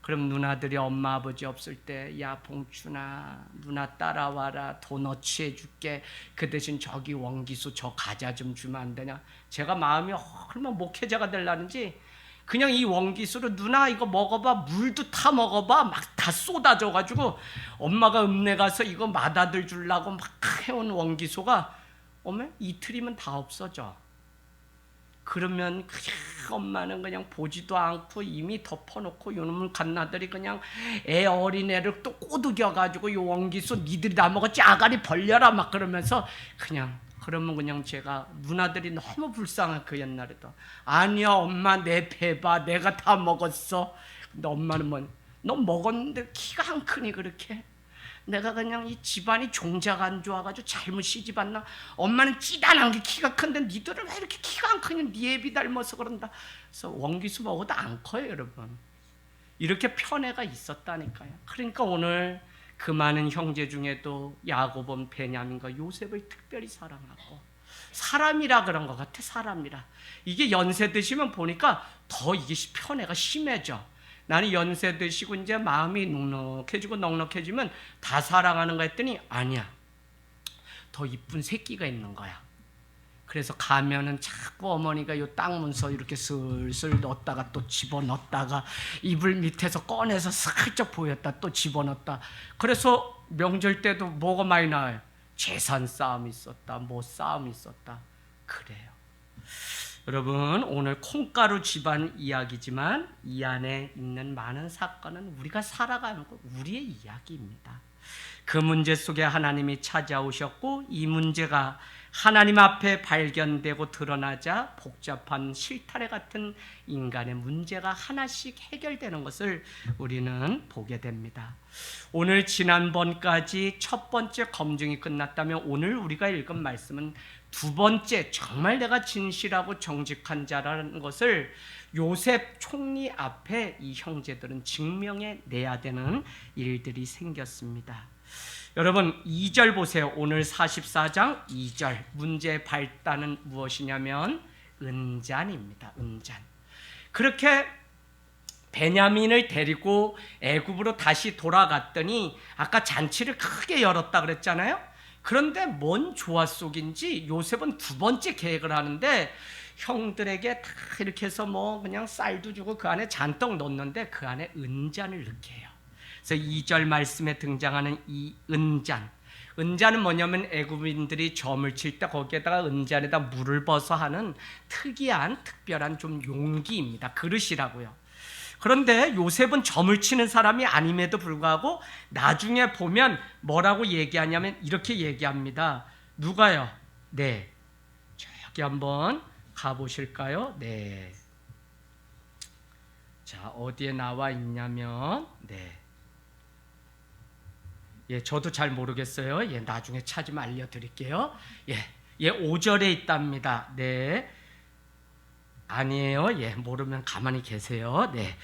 그럼 누나들이 엄마 아버지 없을 때 야 봉춘아 누나 따라와라 도너츠 해줄게 그 대신 저기 원기수 저 과자 좀 주면 안 되냐. 제가 마음이 얼마나 목회자가 되려는지 그냥 이 원기수로 누나 이거 먹어봐 물도 타 먹어봐 막 다 쏟아져가지고 엄마가 읍내 가서 이거 맏아들 주려고 막 해온 원기수가 어머 이틀이면 다 없어져. 그러면 그냥 엄마는 그냥 보지도 않고 이미 덮어놓고 요놈을 갓나들이 그냥 애 어린애를 또 꼬드겨가지고 요 원기수 니들이 다 먹었지 아가리 벌려라 막 그러면서 그냥 그러면 그냥 제가 누나들이 너무 불쌍해. 그 옛날에도 아니야 엄마 내 배봐 내가 다 먹었어. 근데 엄마는 뭐 너 먹었는데 키가 안 크니 그렇게 내가 그냥 이 집안이 종자가 안 좋아가지고 잘못 시집 왔나. 엄마는 찌단한 게 키가 큰데 니들은 왜 이렇게 키가 안 크냐. 니 애비 닮아서 그런다. 그래서 원기수 먹어도 안 커요 여러분. 이렇게 편애가 있었다니까요. 그러니까 오늘 그 많은 형제 중에도 야곱은 베냐민과 요셉을 특별히 사랑하고 사람이라 그런 것 같아. 사람이라. 이게 연세 드시면 보니까 더 이게 편애가 심해져. 나는 연세 드시고 이제 마음이 눅눅해지고 넉넉해지면 다 사랑하는 거 했더니 아니야. 더 이쁜 새끼가 있는 거야. 그래서 가면은 자꾸 어머니가 요 땅 문서 이렇게 슬슬 넣었다가 또 집어넣었다가 이불 밑에서 꺼내서 슬쩍 보였다 또 집어넣었다. 그래서 명절 때도 뭐가 많이 나와요. 재산 싸움이 있었다. 뭐 싸움이 있었다. 그래요. 여러분 오늘 콩가루 집안 이야기지만 이 안에 있는 많은 사건은 우리가 살아가는 것 우리의 이야기입니다. 그 문제 속에 하나님이 찾아오셨고 이 문제가 하나님 앞에 발견되고 드러나자 복잡한 실타래 같은 인간의 문제가 하나씩 해결되는 것을 우리는 보게 됩니다. 오늘 지난번까지 첫 번째 검증이 끝났다면 오늘 우리가 읽은 말씀은 두 번째, 정말 내가 진실하고 정직한 자라는 것을 요셉 총리 앞에 이 형제들은 증명해 내야 되는 일들이 생겼습니다. 여러분 2절 보세요. 오늘 44장 2절 문제의 발단은 무엇이냐면 은잔입니다. 은잔. 그렇게 베냐민을 데리고 애굽으로 다시 돌아갔더니 아까 잔치를 크게 열었다 그랬잖아요. 그런데 뭔 조화 속인지 요셉은 두 번째 계획을 하는데 형들에게 다 이렇게 해서 뭐 그냥 쌀도 주고 그 안에 잔뜩 넣는데 그 안에 은잔을 넣게 해요. 그래서 2절 말씀에 등장하는 이 은잔. 은잔은 뭐냐면 애굽인들이 점을 칠 때 거기에다가 은잔에다 물을 벗어 하는 특별한 좀 용기입니다. 그릇이라고요. 그런데 요셉은 점을 치는 사람이 아님에도 불구하고 나중에 보면 뭐라고 얘기하냐면 이렇게 얘기합니다. 누가요? 네. 저기 한번 가보실까요? 네. 자, 어디에 나와 있냐면 네. 예, 저도 잘 모르겠어요. 예, 나중에 찾으면 알려드릴게요. 예, 5절에 있답니다. 네. 아니에요. 예, 모르면 가만히 계세요. 네.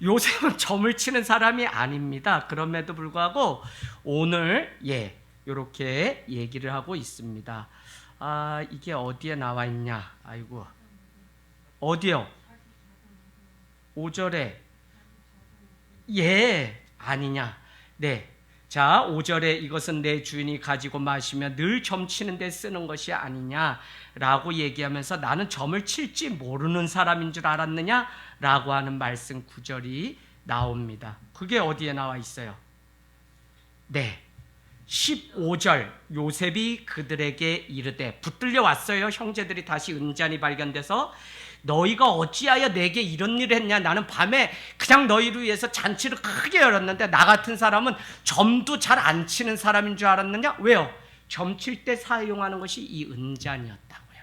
요셉은 점을 치는 사람이 아닙니다. 그럼에도 불구하고 오늘 이렇게 얘기를 하고 있습니다. 아, 이게 어디에 나와 있냐? 아이고. 어디요? 5절에. 예, 아니냐? 네. 자, 5절에 이것은 내 주인이 가지고 마시며 늘 점치는 데 쓰는 것이 아니냐라고 얘기하면서 나는 점을 칠지 모르는 사람인 줄 알았느냐라고 하는 말씀 9절이 나옵니다. 그게 어디에 나와 있어요? 네. 15절 요셉이 그들에게 이르되 붙들려 왔어요. 형제들이 다시 은잔이 발견돼서 너희가 어찌하여 내게 이런 일을 했냐? 나는 밤에 그냥 너희를 위해서 잔치를 크게 열었는데 나 같은 사람은 점도 잘 안 치는 사람인 줄 알았느냐? 왜요? 점 칠 때 사용하는 것이 이 은잔이었다고요.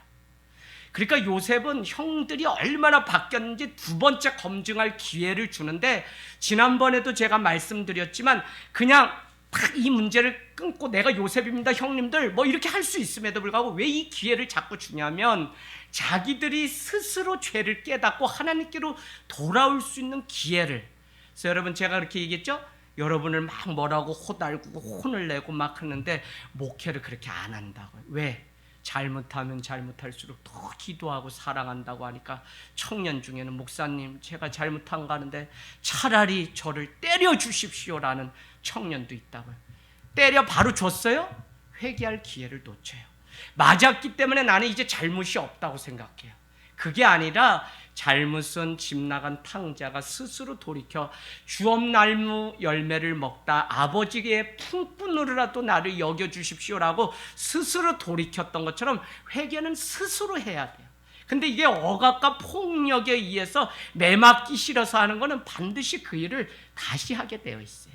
그러니까 요셉은 형들이 얼마나 바뀌었는지 두 번째 검증할 기회를 주는데 지난번에도 제가 말씀드렸지만 그냥 딱 이 문제를 끊고 내가 요셉입니다 형님들 뭐 이렇게 할 수 있음에도 불구하고 왜 이 기회를 자꾸 주냐면 자기들이 스스로 죄를 깨닫고 하나님께로 돌아올 수 있는 기회를. 그래서 여러분 제가 그렇게 얘기했죠. 여러분을 막 뭐라고 호달구고 혼을 내고 막 하는데 목회를 그렇게 안 한다고요. 왜? 잘못하면 잘못할수록 더 기도하고 사랑한다고 하니까 청년 중에는 목사님 제가 잘못한 거 하는데 차라리 저를 때려 주십시오라는 청년도 있다고요. 때려 바로 줬어요? 회개할 기회를 놓쳐요. 맞았기 때문에 나는 이제 잘못이 없다고 생각해요. 그게 아니라 잘못은 집 나간 탕자가 스스로 돌이켜 주엄나무 열매를 먹다 아버지의 품꾼으로라도 나를 여겨주십시오라고 스스로 돌이켰던 것처럼 회개는 스스로 해야 돼요. 근데 이게 억압과 폭력에 의해서 매맞기 싫어서 하는 것은 반드시 그 일을 다시 하게 되어 있어요.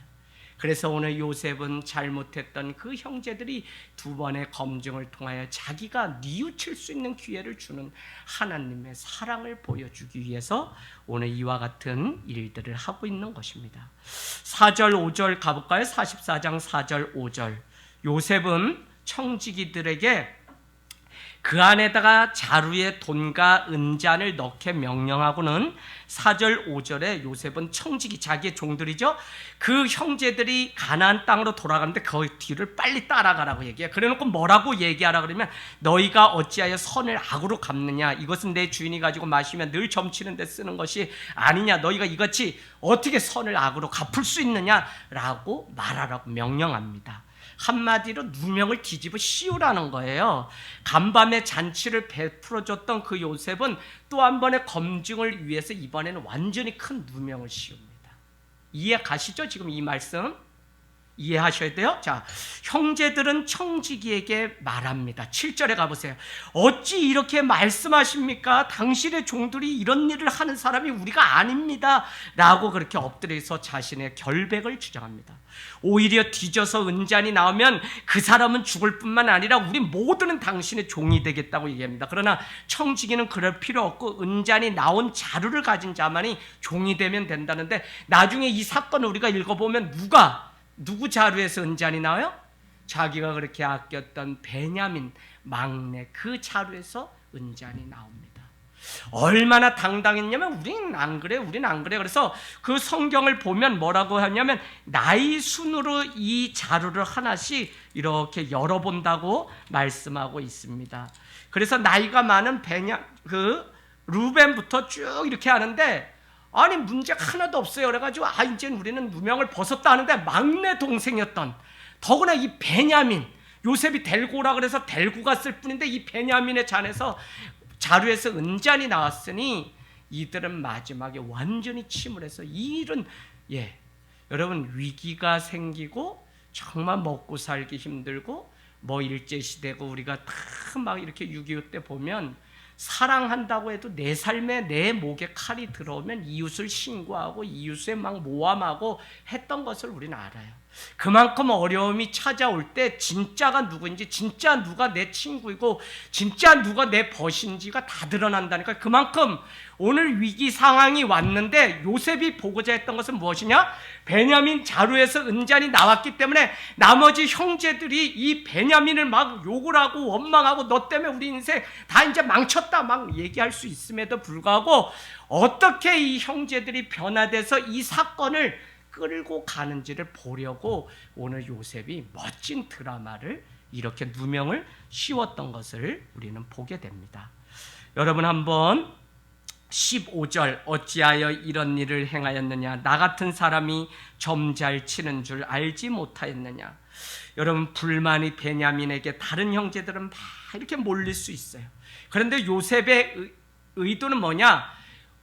그래서 오늘 요셉은 잘못했던 그 형제들이 두 번의 검증을 통하여 자기가 뉘우칠 수 있는 기회를 주는 하나님의 사랑을 보여주기 위해서 오늘 이와 같은 일들을 하고 있는 것입니다. 4절 5절 가볼까요? 44장 4절 5절 요셉은 청지기들에게 그 안에다가 자루에 돈과 은잔을 넣게 명령하고는 4절 5절에 요셉은 청지기 자기의 종들이죠. 그 형제들이 가나안 땅으로 돌아가는데 그 뒤를 빨리 따라가라고 얘기해요. 그래놓고 뭐라고 얘기하라 그러면 너희가 어찌하여 선을 악으로 갚느냐? 이것은 내 주인이 가지고 마시면 늘 점치는 데 쓰는 것이 아니냐? 너희가 이같이 어떻게 선을 악으로 갚을 수 있느냐라고 말하라고 명령합니다. 한마디로 누명을 뒤집어 씌우라는 거예요. 간밤에 잔치를 베풀어줬던 그 요셉은 또 한 번의 검증을 위해서 이번에는 완전히 큰 누명을 씌웁니다. 이해 가시죠? 지금 이 말씀? 이해하셔야 돼요. 자, 형제들은 청지기에게 말합니다. 7절에 가보세요. 어찌 이렇게 말씀하십니까? 당신의 종들이 이런 일을 하는 사람이 우리가 아닙니다 라고 그렇게 엎드려서 자신의 결백을 주장합니다. 오히려 뒤져서 은잔이 나오면 그 사람은 죽을 뿐만 아니라 우리 모두는 당신의 종이 되겠다고 얘기합니다. 그러나 청지기는 그럴 필요 없고 은잔이 나온 자루를 가진 자만이 종이 되면 된다는데, 나중에 이 사건을 우리가 읽어보면 누구 자루에서 은잔이 나와요? 자기가 그렇게 아꼈던 베냐민 막내 그 자루에서 은잔이 나옵니다. 얼마나 당당했냐면 우린 안 그래. 그래서 그 성경을 보면 뭐라고 하냐면 나이 순으로 이 자루를 하나씩 이렇게 열어본다고 말씀하고 있습니다. 그래서 나이가 많은 루벤부터 쭉 이렇게 하는데, 아니 문제가 하나도 없어요. 그래가지고 이제 우리는 누명을 벗었다 하는데, 막내 동생이었던 더구나 이 베냐민, 요셉이 데리고 오라 그래서 데리고 갔을 뿐인데 이 베냐민의 자루에서 은잔이 나왔으니 이들은 마지막에 완전히 침울해서 이 일은 여러분 위기가 생기고 정말 먹고 살기 힘들고 뭐 일제시대고 우리가 다 막 이렇게 6.25 때 보면 사랑한다고 해도 내 삶에 내 목에 칼이 들어오면 이웃을 신고하고 이웃에 막 모함하고 했던 것을 우리는 알아요. 그만큼 어려움이 찾아올 때 진짜가 누구인지, 진짜 누가 내 친구이고 진짜 누가 내 벗인지가 다 드러난다니까. 그만큼 오늘 위기 상황이 왔는데 요셉이 보고자 했던 것은 무엇이냐? 베냐민 자루에서 은잔이 나왔기 때문에 나머지 형제들이 이 베냐민을 막 욕을 하고 원망하고 너 때문에 우리 인생 다 이제 망쳤다 막 얘기할 수 있음에도 불구하고 어떻게 이 형제들이 변화돼서 이 사건을 끌고 가는지를 보려고 오늘 요셉이 멋진 드라마를 이렇게 누명을 씌웠던 것을 우리는 보게 됩니다. 여러분 한번 15절 어찌하여 이런 일을 행하였느냐, 나 같은 사람이 점 잘 치는 줄 알지 못하였느냐. 여러분 불만이 베냐민에게 다른 형제들은 막 이렇게 몰릴 수 있어요. 그런데 요셉의 의도는 뭐냐?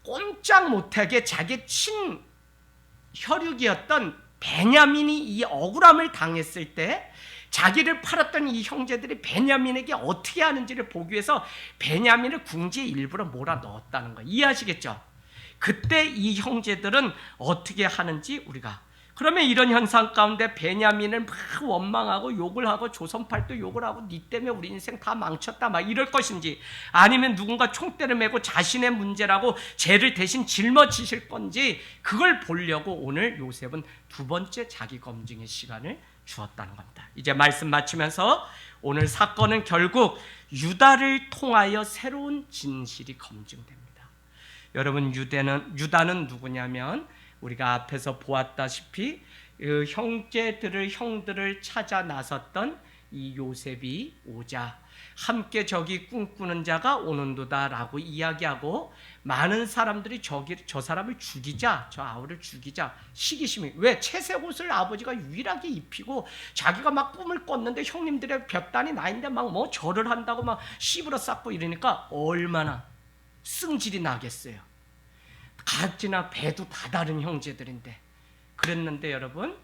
꼼짝 못하게 자기 혈육이었던 베냐민이 이 억울함을 당했을 때 자기를 팔았던 이 형제들이 베냐민에게 어떻게 하는지를 보기 위해서 베냐민을 궁지에 일부러 몰아넣었다는 거예요. 이해하시겠죠? 그때 이 형제들은 어떻게 하는지 우리가, 그러면 이런 현상 가운데 베냐민을 막 원망하고 욕을 하고 조선팔도 욕을 하고 니 때문에 우리 인생 다 망쳤다 막 이럴 것인지, 아니면 누군가 총대를 메고 자신의 문제라고 죄를 대신 짊어지실 건지, 그걸 보려고 오늘 요셉은 두 번째 자기 검증의 시간을 주었다는 겁니다. 이제 말씀 마치면서 오늘 사건은 결국 유다를 통하여 새로운 진실이 검증됩니다. 여러분 유다는 누구냐면 우리가 앞에서 보았다시피 형들을 찾아 나섰던 이 요셉이 오자 함께 저기 꿈꾸는 자가 오는도다라고 이야기하고, 많은 사람들이 저 사람을 죽이자, 저 아우를 죽이자 시기심이, 왜? 채색 옷을 아버지가 유일하게 입히고 자기가 막 꿈을 꿨는데 형님들의 볕단이 나인데 막 뭐 절을 한다고 막 씹으러 쌌고 이러니까 얼마나 승질이 나겠어요. 각지나 배도 다 다른 형제들인데. 그랬는데 여러분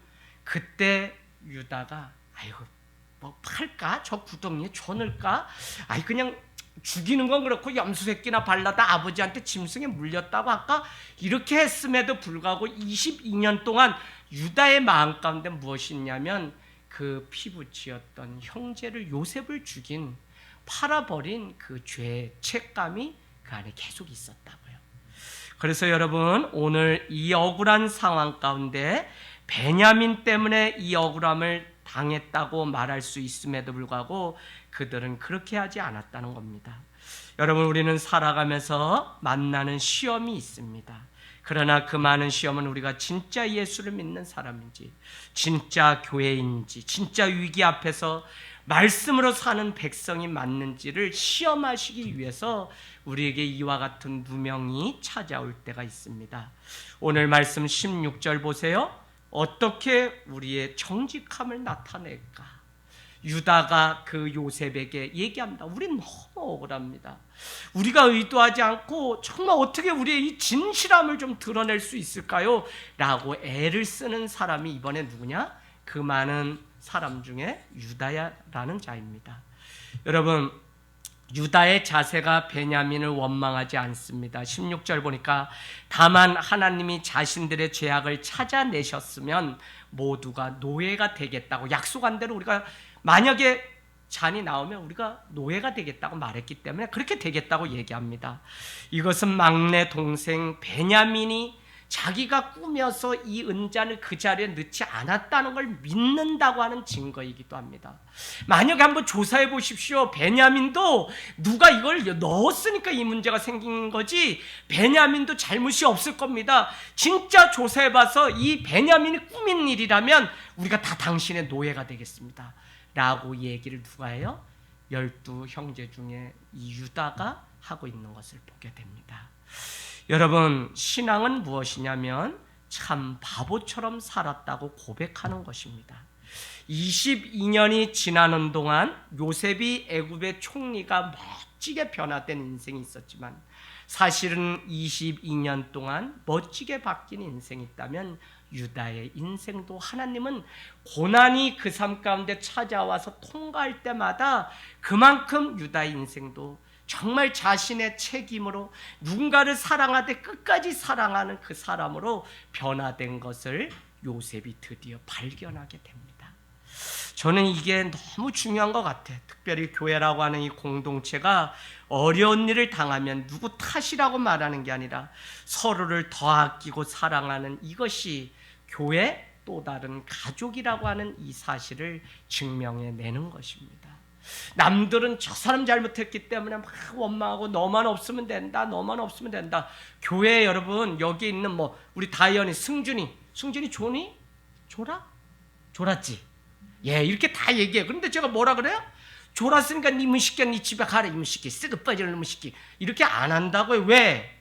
그때 유다가 아이고 뭐 팔까? 저 구덩이에 줘넣을까? 아이 그냥 죽이는 건 그렇고 염소새끼나 발라다 아버지한테 짐승에 물렸다고 할까? 이렇게 했음에도 불구하고 22년 동안 유다의 마음 가운데 무엇이 있냐면 그 피부치였던 형제를 요셉을 죽인, 팔아버린 그 죄책감이 그 안에 계속 있었다고요. 그래서 여러분 오늘 이 억울한 상황 가운데 베냐민 때문에 이 억울함을 당했다고 말할 수 있음에도 불구하고 그들은 그렇게 하지 않았다는 겁니다. 여러분 우리는 살아가면서 만나는 시험이 있습니다. 그러나 그 많은 시험은 우리가 진짜 예수를 믿는 사람인지, 진짜 교회인지, 진짜 위기 앞에서 말씀으로 사는 백성이 맞는지를 시험하시기 위해서 우리에게 이와 같은 누명이 찾아올 때가 있습니다. 오늘 말씀 16절 보세요. 어떻게 우리의 정직함을 나타낼까? 유다가 그 요셉에게 얘기합니다. 우린 너무 억울합니다. 우리가 의도하지 않고 정말 어떻게 우리의 이 진실함을 좀 드러낼 수 있을까요? 라고 애를 쓰는 사람이 이번에 누구냐? 그 많은 사람 중에 유다야라는 자입니다. 여러분, 유다의 자세가 베냐민을 원망하지 않습니다. 16절 보니까 다만 하나님이 자신들의 죄악을 찾아내셨으면 모두가 노예가 되겠다고 약속한 대로 우리가 만약에 잔이 나오면 우리가 노예가 되겠다고 말했기 때문에 그렇게 되겠다고 얘기합니다. 이것은 막내 동생 베냐민이 자기가 꾸며서 이 은잔을 그 자리에 넣지 않았다는 걸 믿는다고 하는 증거이기도 합니다. 만약에 한번 조사해 보십시오. 베냐민도 누가 이걸 넣었으니까 이 문제가 생긴 거지 베냐민도 잘못이 없을 겁니다. 진짜 조사해 봐서 이 베냐민이 꾸민 일이라면 우리가 다 당신의 노예가 되겠습니다 라고 얘기를 누가 해요? 12 형제 중에 이 유다가 하고 있는 것을 보게 됩니다. 여러분, 신앙은 무엇이냐면 참 바보처럼 살았다고 고백하는 것입니다. 22년이 지나는 동안 요셉이 애굽의 총리가 멋지게 변화된 인생이 있었지만 사실은 22년 동안 멋지게 바뀐 인생이 있다면 유다의 인생도 하나님은 고난이 그 삶 가운데 찾아와서 통과할 때마다 그만큼 유다의 인생도 정말 자신의 책임으로 누군가를 사랑하되 끝까지 사랑하는 그 사람으로 변화된 것을 요셉이 드디어 발견하게 됩니다. 저는 이게 너무 중요한 것 같아요. 특별히 교회라고 하는 이 공동체가 어려운 일을 당하면 누구 탓이라고 말하는 게 아니라 서로를 더 아끼고 사랑하는 이것이 교회 또 다른 가족이라고 하는 이 사실을 증명해내는 것입니다. 남들은 저 사람 잘못했기 때문에 막 원망하고 너만 없으면 된다, 너만 없으면 된다. 교회 여러분, 여기 있는 우리 다이언이, 승준이 좋니? 졸아? 졸았지? 예, 이렇게 다 얘기해. 그런데 제가 뭐라 그래요? 졸았으니까 니문 시켜, 니 집에 가라, 이문 시키, 쓰고 빠지는 놈 시키. 이렇게 안 한다고요. 왜?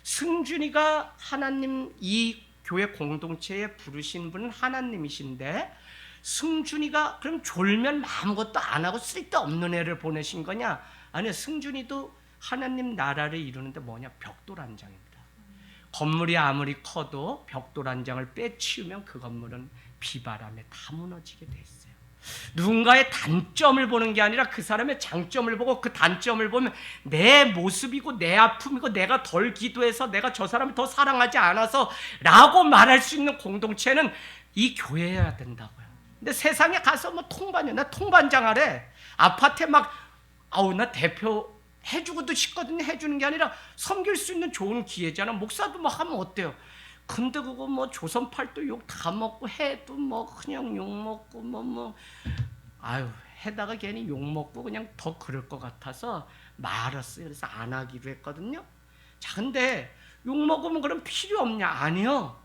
승준이가 하나님 이 교회 공동체에 부르신 분은 하나님이신데 승준이가 그럼 졸면 아무것도 안 하고 쓸데없는 애를 보내신 거냐? 아니요, 승준이도 하나님 나라를 이루는데 뭐냐? 벽돌 한 장입니다. 건물이 아무리 커도 벽돌 한 장을 빼치우면 그 건물은 비바람에 다 무너지게 돼 있어요. 누군가의 단점을 보는 게 아니라 그 사람의 장점을 보고 그 단점을 보면 내 모습이고 내 아픔이고 내가 덜 기도해서 내가 저 사람을 더 사랑하지 않아서 라고 말할 수 있는 공동체는 이 교회여야 된다고요. 근데 세상에 가서 통반이야. 나 통반장 하래. 아파트에 나 대표 해주고도 싶거든요. 해주는 게 아니라 섬길 수 있는 좋은 기회잖아. 목사도 하면 어때요? 근데 그거 조선 팔도 욕 다 먹고 해도 그냥 욕 먹고 해다가 괜히 욕 먹고 그냥 더 그럴 것 같아서 말았어요. 그래서 안 하기로 했거든요. 자, 근데 욕 먹으면 그럼 필요 없냐? 아니요.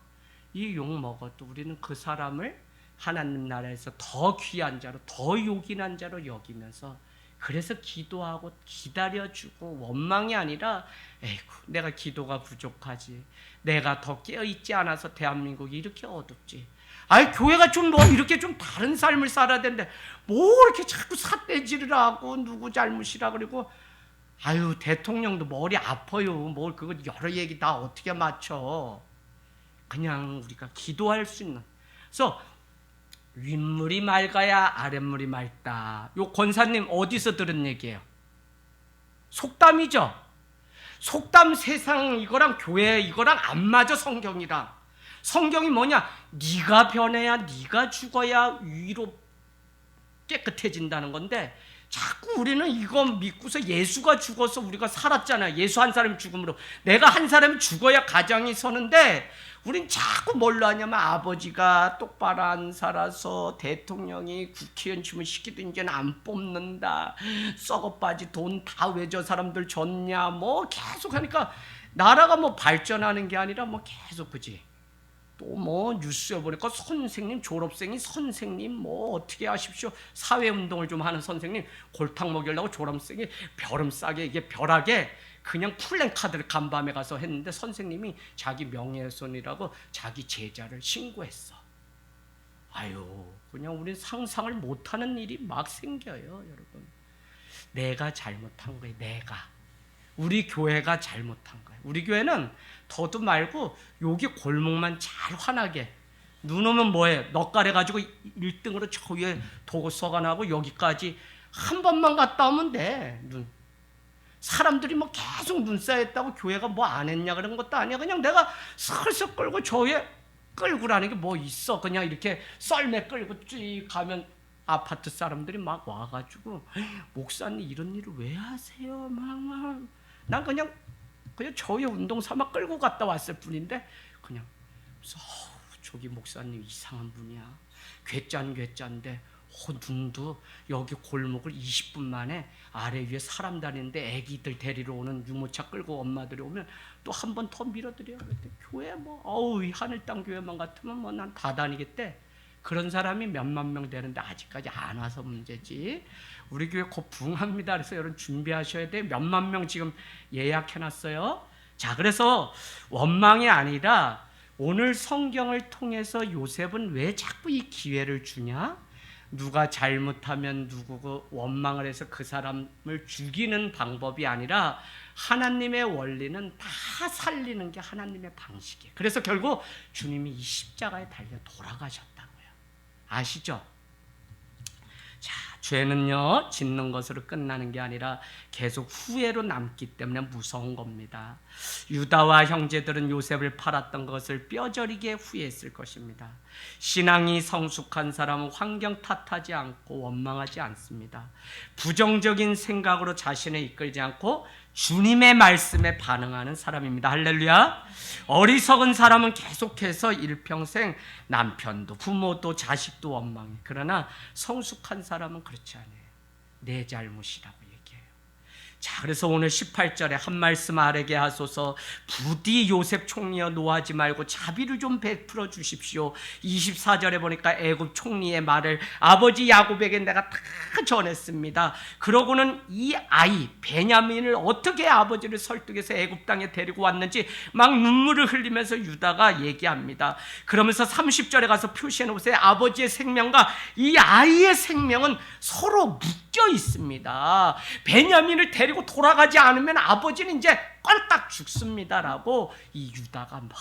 이 욕 먹어도 우리는 그 사람을 하나님 나라에서 더 귀한 자로, 더 요긴한 자로 여기면서 그래서 기도하고 기다려주고 원망이 아니라 에이구, 내가 기도가 부족하지. 내가 더 깨어있지 않아서 대한민국이 이렇게 어둡지. 교회가 좀 이렇게 좀 다른 삶을 살아야 되는데 이렇게 자꾸 삿대질을 하고 누구 잘못이라 그러고 대통령도 머리 아파요. 그거 여러 얘기 다 어떻게 맞춰. 그냥 우리가 기도할 수 있는. 그래서 윗물이 맑아야 아랫물이 맑다. 요 권사님 어디서 들은 얘기예요? 속담이죠. 속담 세상 이거랑 교회 이거랑 안 맞아. 성경이 뭐냐? 네가 변해야, 네가 죽어야 위로 깨끗해진다는 건데 자꾸 우리는 이거 믿고서 예수가 죽어서 우리가 살았잖아요. 예수 한 사람이 죽음으로 내가 한 사람이 죽어야 가정이 서는데 우린 자꾸 뭘로 하냐면 아버지가 똑바로 안 살아서 대통령이 국회의원 주문 시키도 이제는 안 뽑는다. 썩어빠지 돈 다 왜 저 사람들 줬냐. 계속 하니까 나라가 발전하는 게 아니라 계속 그지. 또 뉴스에 보니까 선생님, 졸업생이 선생님 어떻게 하십시오. 사회운동을 좀 하는 선생님 골탕 먹이려고 졸업생이 벼름 싸게 이게 벼락에 그냥 플랜카드를 간밤에 가서 했는데 선생님이 자기 명예훼손이라고 자기 제자를 신고했어. 그냥 우린 상상을 못하는 일이 막 생겨요, 여러분. 내가 잘못한 거예요. 우리 교회가 잘못한 거예요. 우리 교회는 더도 말고 여기 골목만 잘 환하게 눈 오면 뭐해? 넉가래가지고 1등으로 저 위에 도서가 나고 여기까지 한 번만 갔다 오면 돼. 눈. 사람들이 뭐 계속 눈 쌓였다고 교회가 뭐 안 했냐 그런 것도 아니야. 그냥 내가 슬슬 끌고 저 위에 끌고라는 게 뭐 있어. 그냥 이렇게 썰매 끌고 쭉 가면 아파트 사람들이 막 와가지고 목사님 이런 일을 왜 하세요? 막. 난 그냥 저 위에 운동 삼아 끌고 갔다 왔을 뿐인데 그냥 그래서 저기 목사님 이상한 분이야. 괴짠괴짠데 눈도 여기 골목을 20분 만에 아래 위에 사람 다니는데 애기들 데리러 오는 유모차 끌고 엄마들이 오면 또 한 번 더 밀어드려요. 교회 뭐 어우 하늘 땅 교회만 같으면 뭐 난 다 다니겠대. 그런 사람이 몇만 명 되는데 아직까지 안 와서 문제지. 우리 교회 곧 부흥합니다. 그래서 여러분 준비하셔야 돼. 몇만 명 지금 예약해놨어요. 자, 그래서 원망이 아니라 오늘 성경을 통해서 요셉은 왜 자꾸 이 기회를 주냐? 누가 잘못하면 누구고 원망을 해서 그 사람을 죽이는 방법이 아니라 하나님의 원리는 다 살리는 게 하나님의 방식이에요. 그래서 결국 주님이 이 십자가에 달려 돌아가셨다고요. 아시죠? 자, 죄는요 짓는 것으로 끝나는 게 아니라 계속 후회로 남기 때문에 무서운 겁니다. 유다와 형제들은 요셉을 팔았던 것을 뼈저리게 후회했을 것입니다. 신앙이 성숙한 사람은 환경 탓하지 않고 원망하지 않습니다. 부정적인 생각으로 자신을 이끌지 않고 주님의 말씀에 반응하는 사람입니다. 할렐루야. 어리석은 사람은 계속해서 일평생 남편도 부모도 자식도 원망해. 그러나 성숙한 사람은 그렇지 않아요. 내 잘못이라고 얘기해요. 자, 그래서 오늘 18절에 한 말씀 아뢰게 하소서. 부디 요셉 총리여 노하지 말고 자비를 좀 베풀어 주십시오. 24절에 보니까 애굽 총리의 말을 아버지 야곱에게 내가 다 전했습니다. 그러고는 이 아이 베냐민을 어떻게 아버지를 설득해서 애굽 땅에 데리고 왔는지 막 눈물을 흘리면서 유다가 얘기합니다. 그러면서 30절에 가서 표시해 놓으세요. 아버지의 생명과 이 아이의 생명은 서로 묶여 있습니다. 베냐민을 데리고 돌아가지 않으면 아버지는 이제 꼴딱 죽습니다라고 이 유다가 막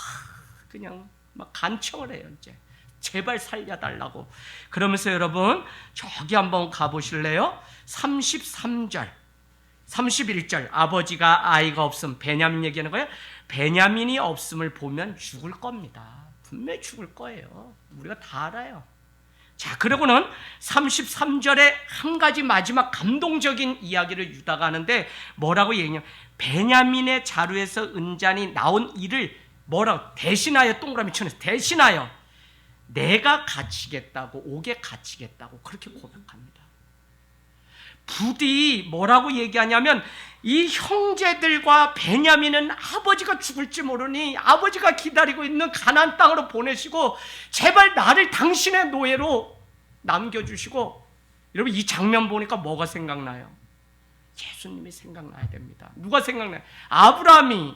그냥 막 간청을 해요. 이제 제발 살려달라고. 그러면서 여러분 저기 한번 가보실래요? 33절 31절 아버지가 아이가 없음. 베냐민 얘기하는 거예요. 베냐민이 없음을 보면 죽을 겁니다. 분명히 죽을 거예요. 우리가 다 알아요. 자, 그러고는 33절에 한 가지 마지막 감동적인 이야기를 유다가 하는데 뭐라고 얘기하냐? 베냐민의 자루에서 은잔이 나온 이를 뭐라고? 대신하여 동그라미 쳐내서 대신하여 내가 갇히겠다고, 옥에 갇히겠다고 그렇게 고백합니다. 부디 뭐라고 얘기하냐면 이 형제들과 베냐민은 아버지가 죽을지 모르니 아버지가 기다리고 있는 가나안 땅으로 보내시고 제발 나를 당신의 노예로 남겨주시고. 여러분 이 장면 보니까 뭐가 생각나요? 예수님이 생각나야 됩니다. 누가 생각나요? 아브라함이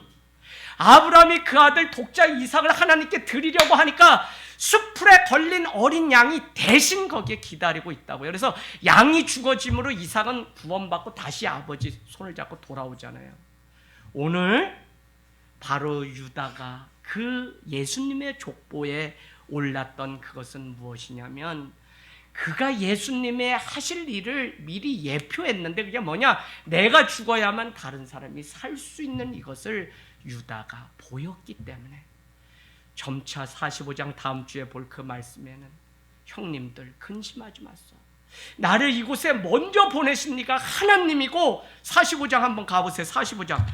그 아들 독자 이삭을 하나님께 드리려고 하니까 숲풀에 걸린 어린 양이 대신 거기에 기다리고 있다고요. 그래서 양이 죽어짐으로 이삭은 구원받고 다시 아버지 손을 잡고 돌아오잖아요. 오늘 바로 유다가 그 예수님의 족보에 올랐던 그것은 무엇이냐면 그가 예수님의 하실 일을 미리 예표했는데 그게 뭐냐? 내가 죽어야만 다른 사람이 살 수 있는 이것을 유다가 보였기 때문에 점차 45장 다음 주에 볼 그 말씀에는 형님들 근심하지 마소. 나를 이곳에 먼저 보내십니까? 하나님이고. 45장 한번 가보세요. 45장.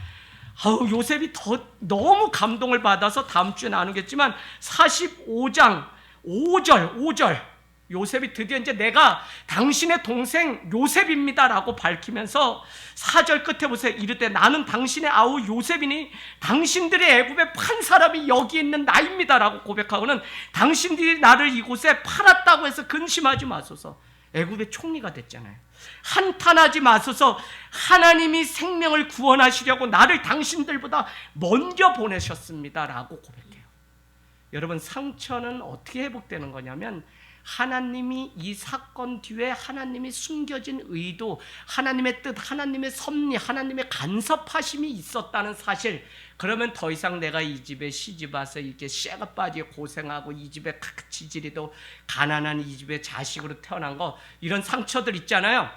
요셉이 너무 감동을 받아서 다음 주에 나누겠지만 45장 5절 요셉이 드디어 이제 내가 당신의 동생 요셉입니다라고 밝히면서 4절 끝에 보세요. 이르되 나는 당신의 아우 요셉이니 당신들이 애굽에 판 사람이 여기 있는 나입니다라고 고백하고는 당신들이 나를 이곳에 팔았다고 해서 근심하지 마소서. 애굽의 총리가 됐잖아요. 한탄하지 마소서. 하나님이 생명을 구원하시려고 나를 당신들보다 먼저 보내셨습니다라고 고백해요. 여러분 상처는 어떻게 회복되는 거냐면 하나님이 이 사건 뒤에 하나님이 숨겨진 의도, 하나님의 뜻, 하나님의 섭리, 하나님의 간섭하심이 있었다는 사실. 그러면 더 이상 내가 이 집에 시집 와서 이렇게 쇠가 빠지게 고생하고 이 집에 지지리도 가난한 이 집에 자식으로 태어난 거, 이런 상처들 있잖아요.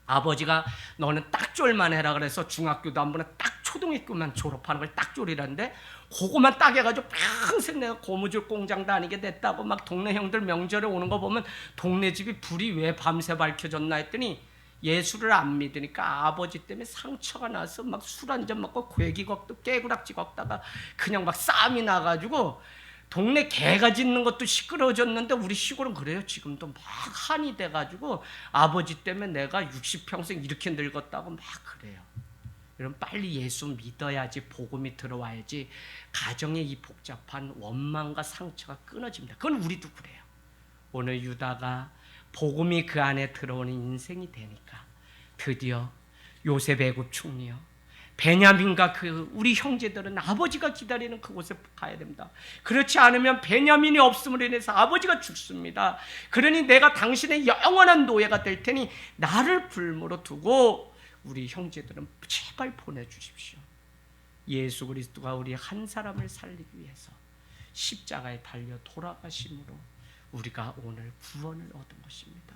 아버지가 너는 딱졸만 해라 그래서 중학교도 안 보내 딱 초등학교만 졸업하는 걸 딱졸이라는데, 그거만 딱 해가지고 평생 내가 고무줄 공장 다니게 됐다고 막 동네 형들 명절에 오는 거 보면 동네 집이 불이 왜 밤새 밝혀졌나 했더니 예수를 안 믿으니까 아버지 때문에 상처가 나서 막 술 한잔 먹고 괴기걱도 깨구락지 걷다가 그냥 막 싸움이 나가지고 동네 개가 짖는 것도 시끄러워졌는데, 우리 시골은 그래요. 지금도 막 한이 돼가지고 아버지 때문에 내가 60평생 이렇게 늙었다고 막 그래요. 여러분, 빨리 예수 믿어야지 복음이 들어와야지 가정의 이 복잡한 원망과 상처가 끊어집니다. 그건 우리도 그래요. 오늘 유다가 복음이 그 안에 들어오는 인생이 되니까 드디어 요셉 애굽 총리요, 베냐민과 그 우리 형제들은 아버지가 기다리는 그곳에 가야 됩니다. 그렇지 않으면 베냐민이 없음으로 인해서 아버지가 죽습니다. 그러니 내가 당신의 영원한 노예가 될 테니 나를 불모로 두고 우리 형제들은 제발 보내주십시오. 예수 그리스도가 우리 한 사람을 살리기 위해서 십자가에 달려 돌아가심으로 우리가 오늘 구원을 얻은 것입니다.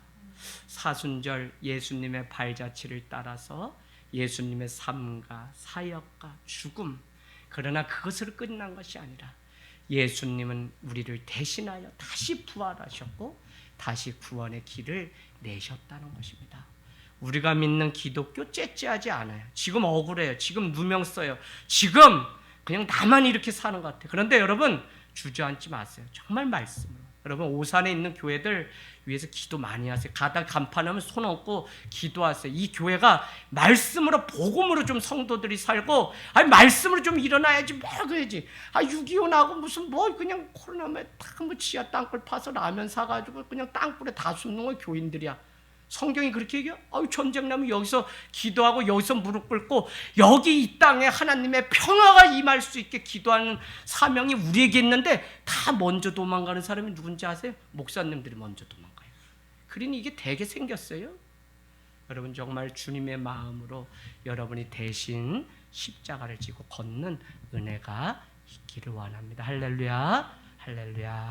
사순절 예수님의 발자취를 따라서 예수님의 삶과 사역과 죽음, 그러나 그것으로 끝난 것이 아니라 예수님은 우리를 대신하여 다시 부활하셨고 다시 구원의 길을 내셨다는 것입니다. 우리가 믿는 기독교 째째하지 않아요. 지금 억울해요. 지금 누명 써요. 지금 그냥 나만 이렇게 사는 것 같아요. 그런데 여러분, 주저앉지 마세요. 정말 말씀으로. 여러분, 오산에 있는 교회들 위해서 기도 많이 하세요. 가다 간판하면 손 얹고 기도하세요. 이 교회가 말씀으로 복음으로 좀 성도들이 살고, 아니 말씀으로 좀 일어나야지 뭐 그래야지. 6.25 나고 무슨 뭐 그냥 코로나면 뭐 지하 땅굴 파서 라면 사가지고 그냥 땅굴에 다 숨는 거 교인들이야. 성경이 그렇게 얘기해요? 전쟁 나면 여기서 기도하고 여기서 무릎 꿇고 여기 이 땅에 하나님의 평화가 임할 수 있게 기도하는 사명이 우리에게 있는데, 다 먼저 도망가는 사람이 누군지 아세요? 목사님들이 먼저 도망가요. 그러니 이게 되게 생겼어요. 여러분, 정말 주님의 마음으로 여러분이 대신 십자가를 지고 걷는 은혜가 있기를 원합니다. 할렐루야, 할렐루야.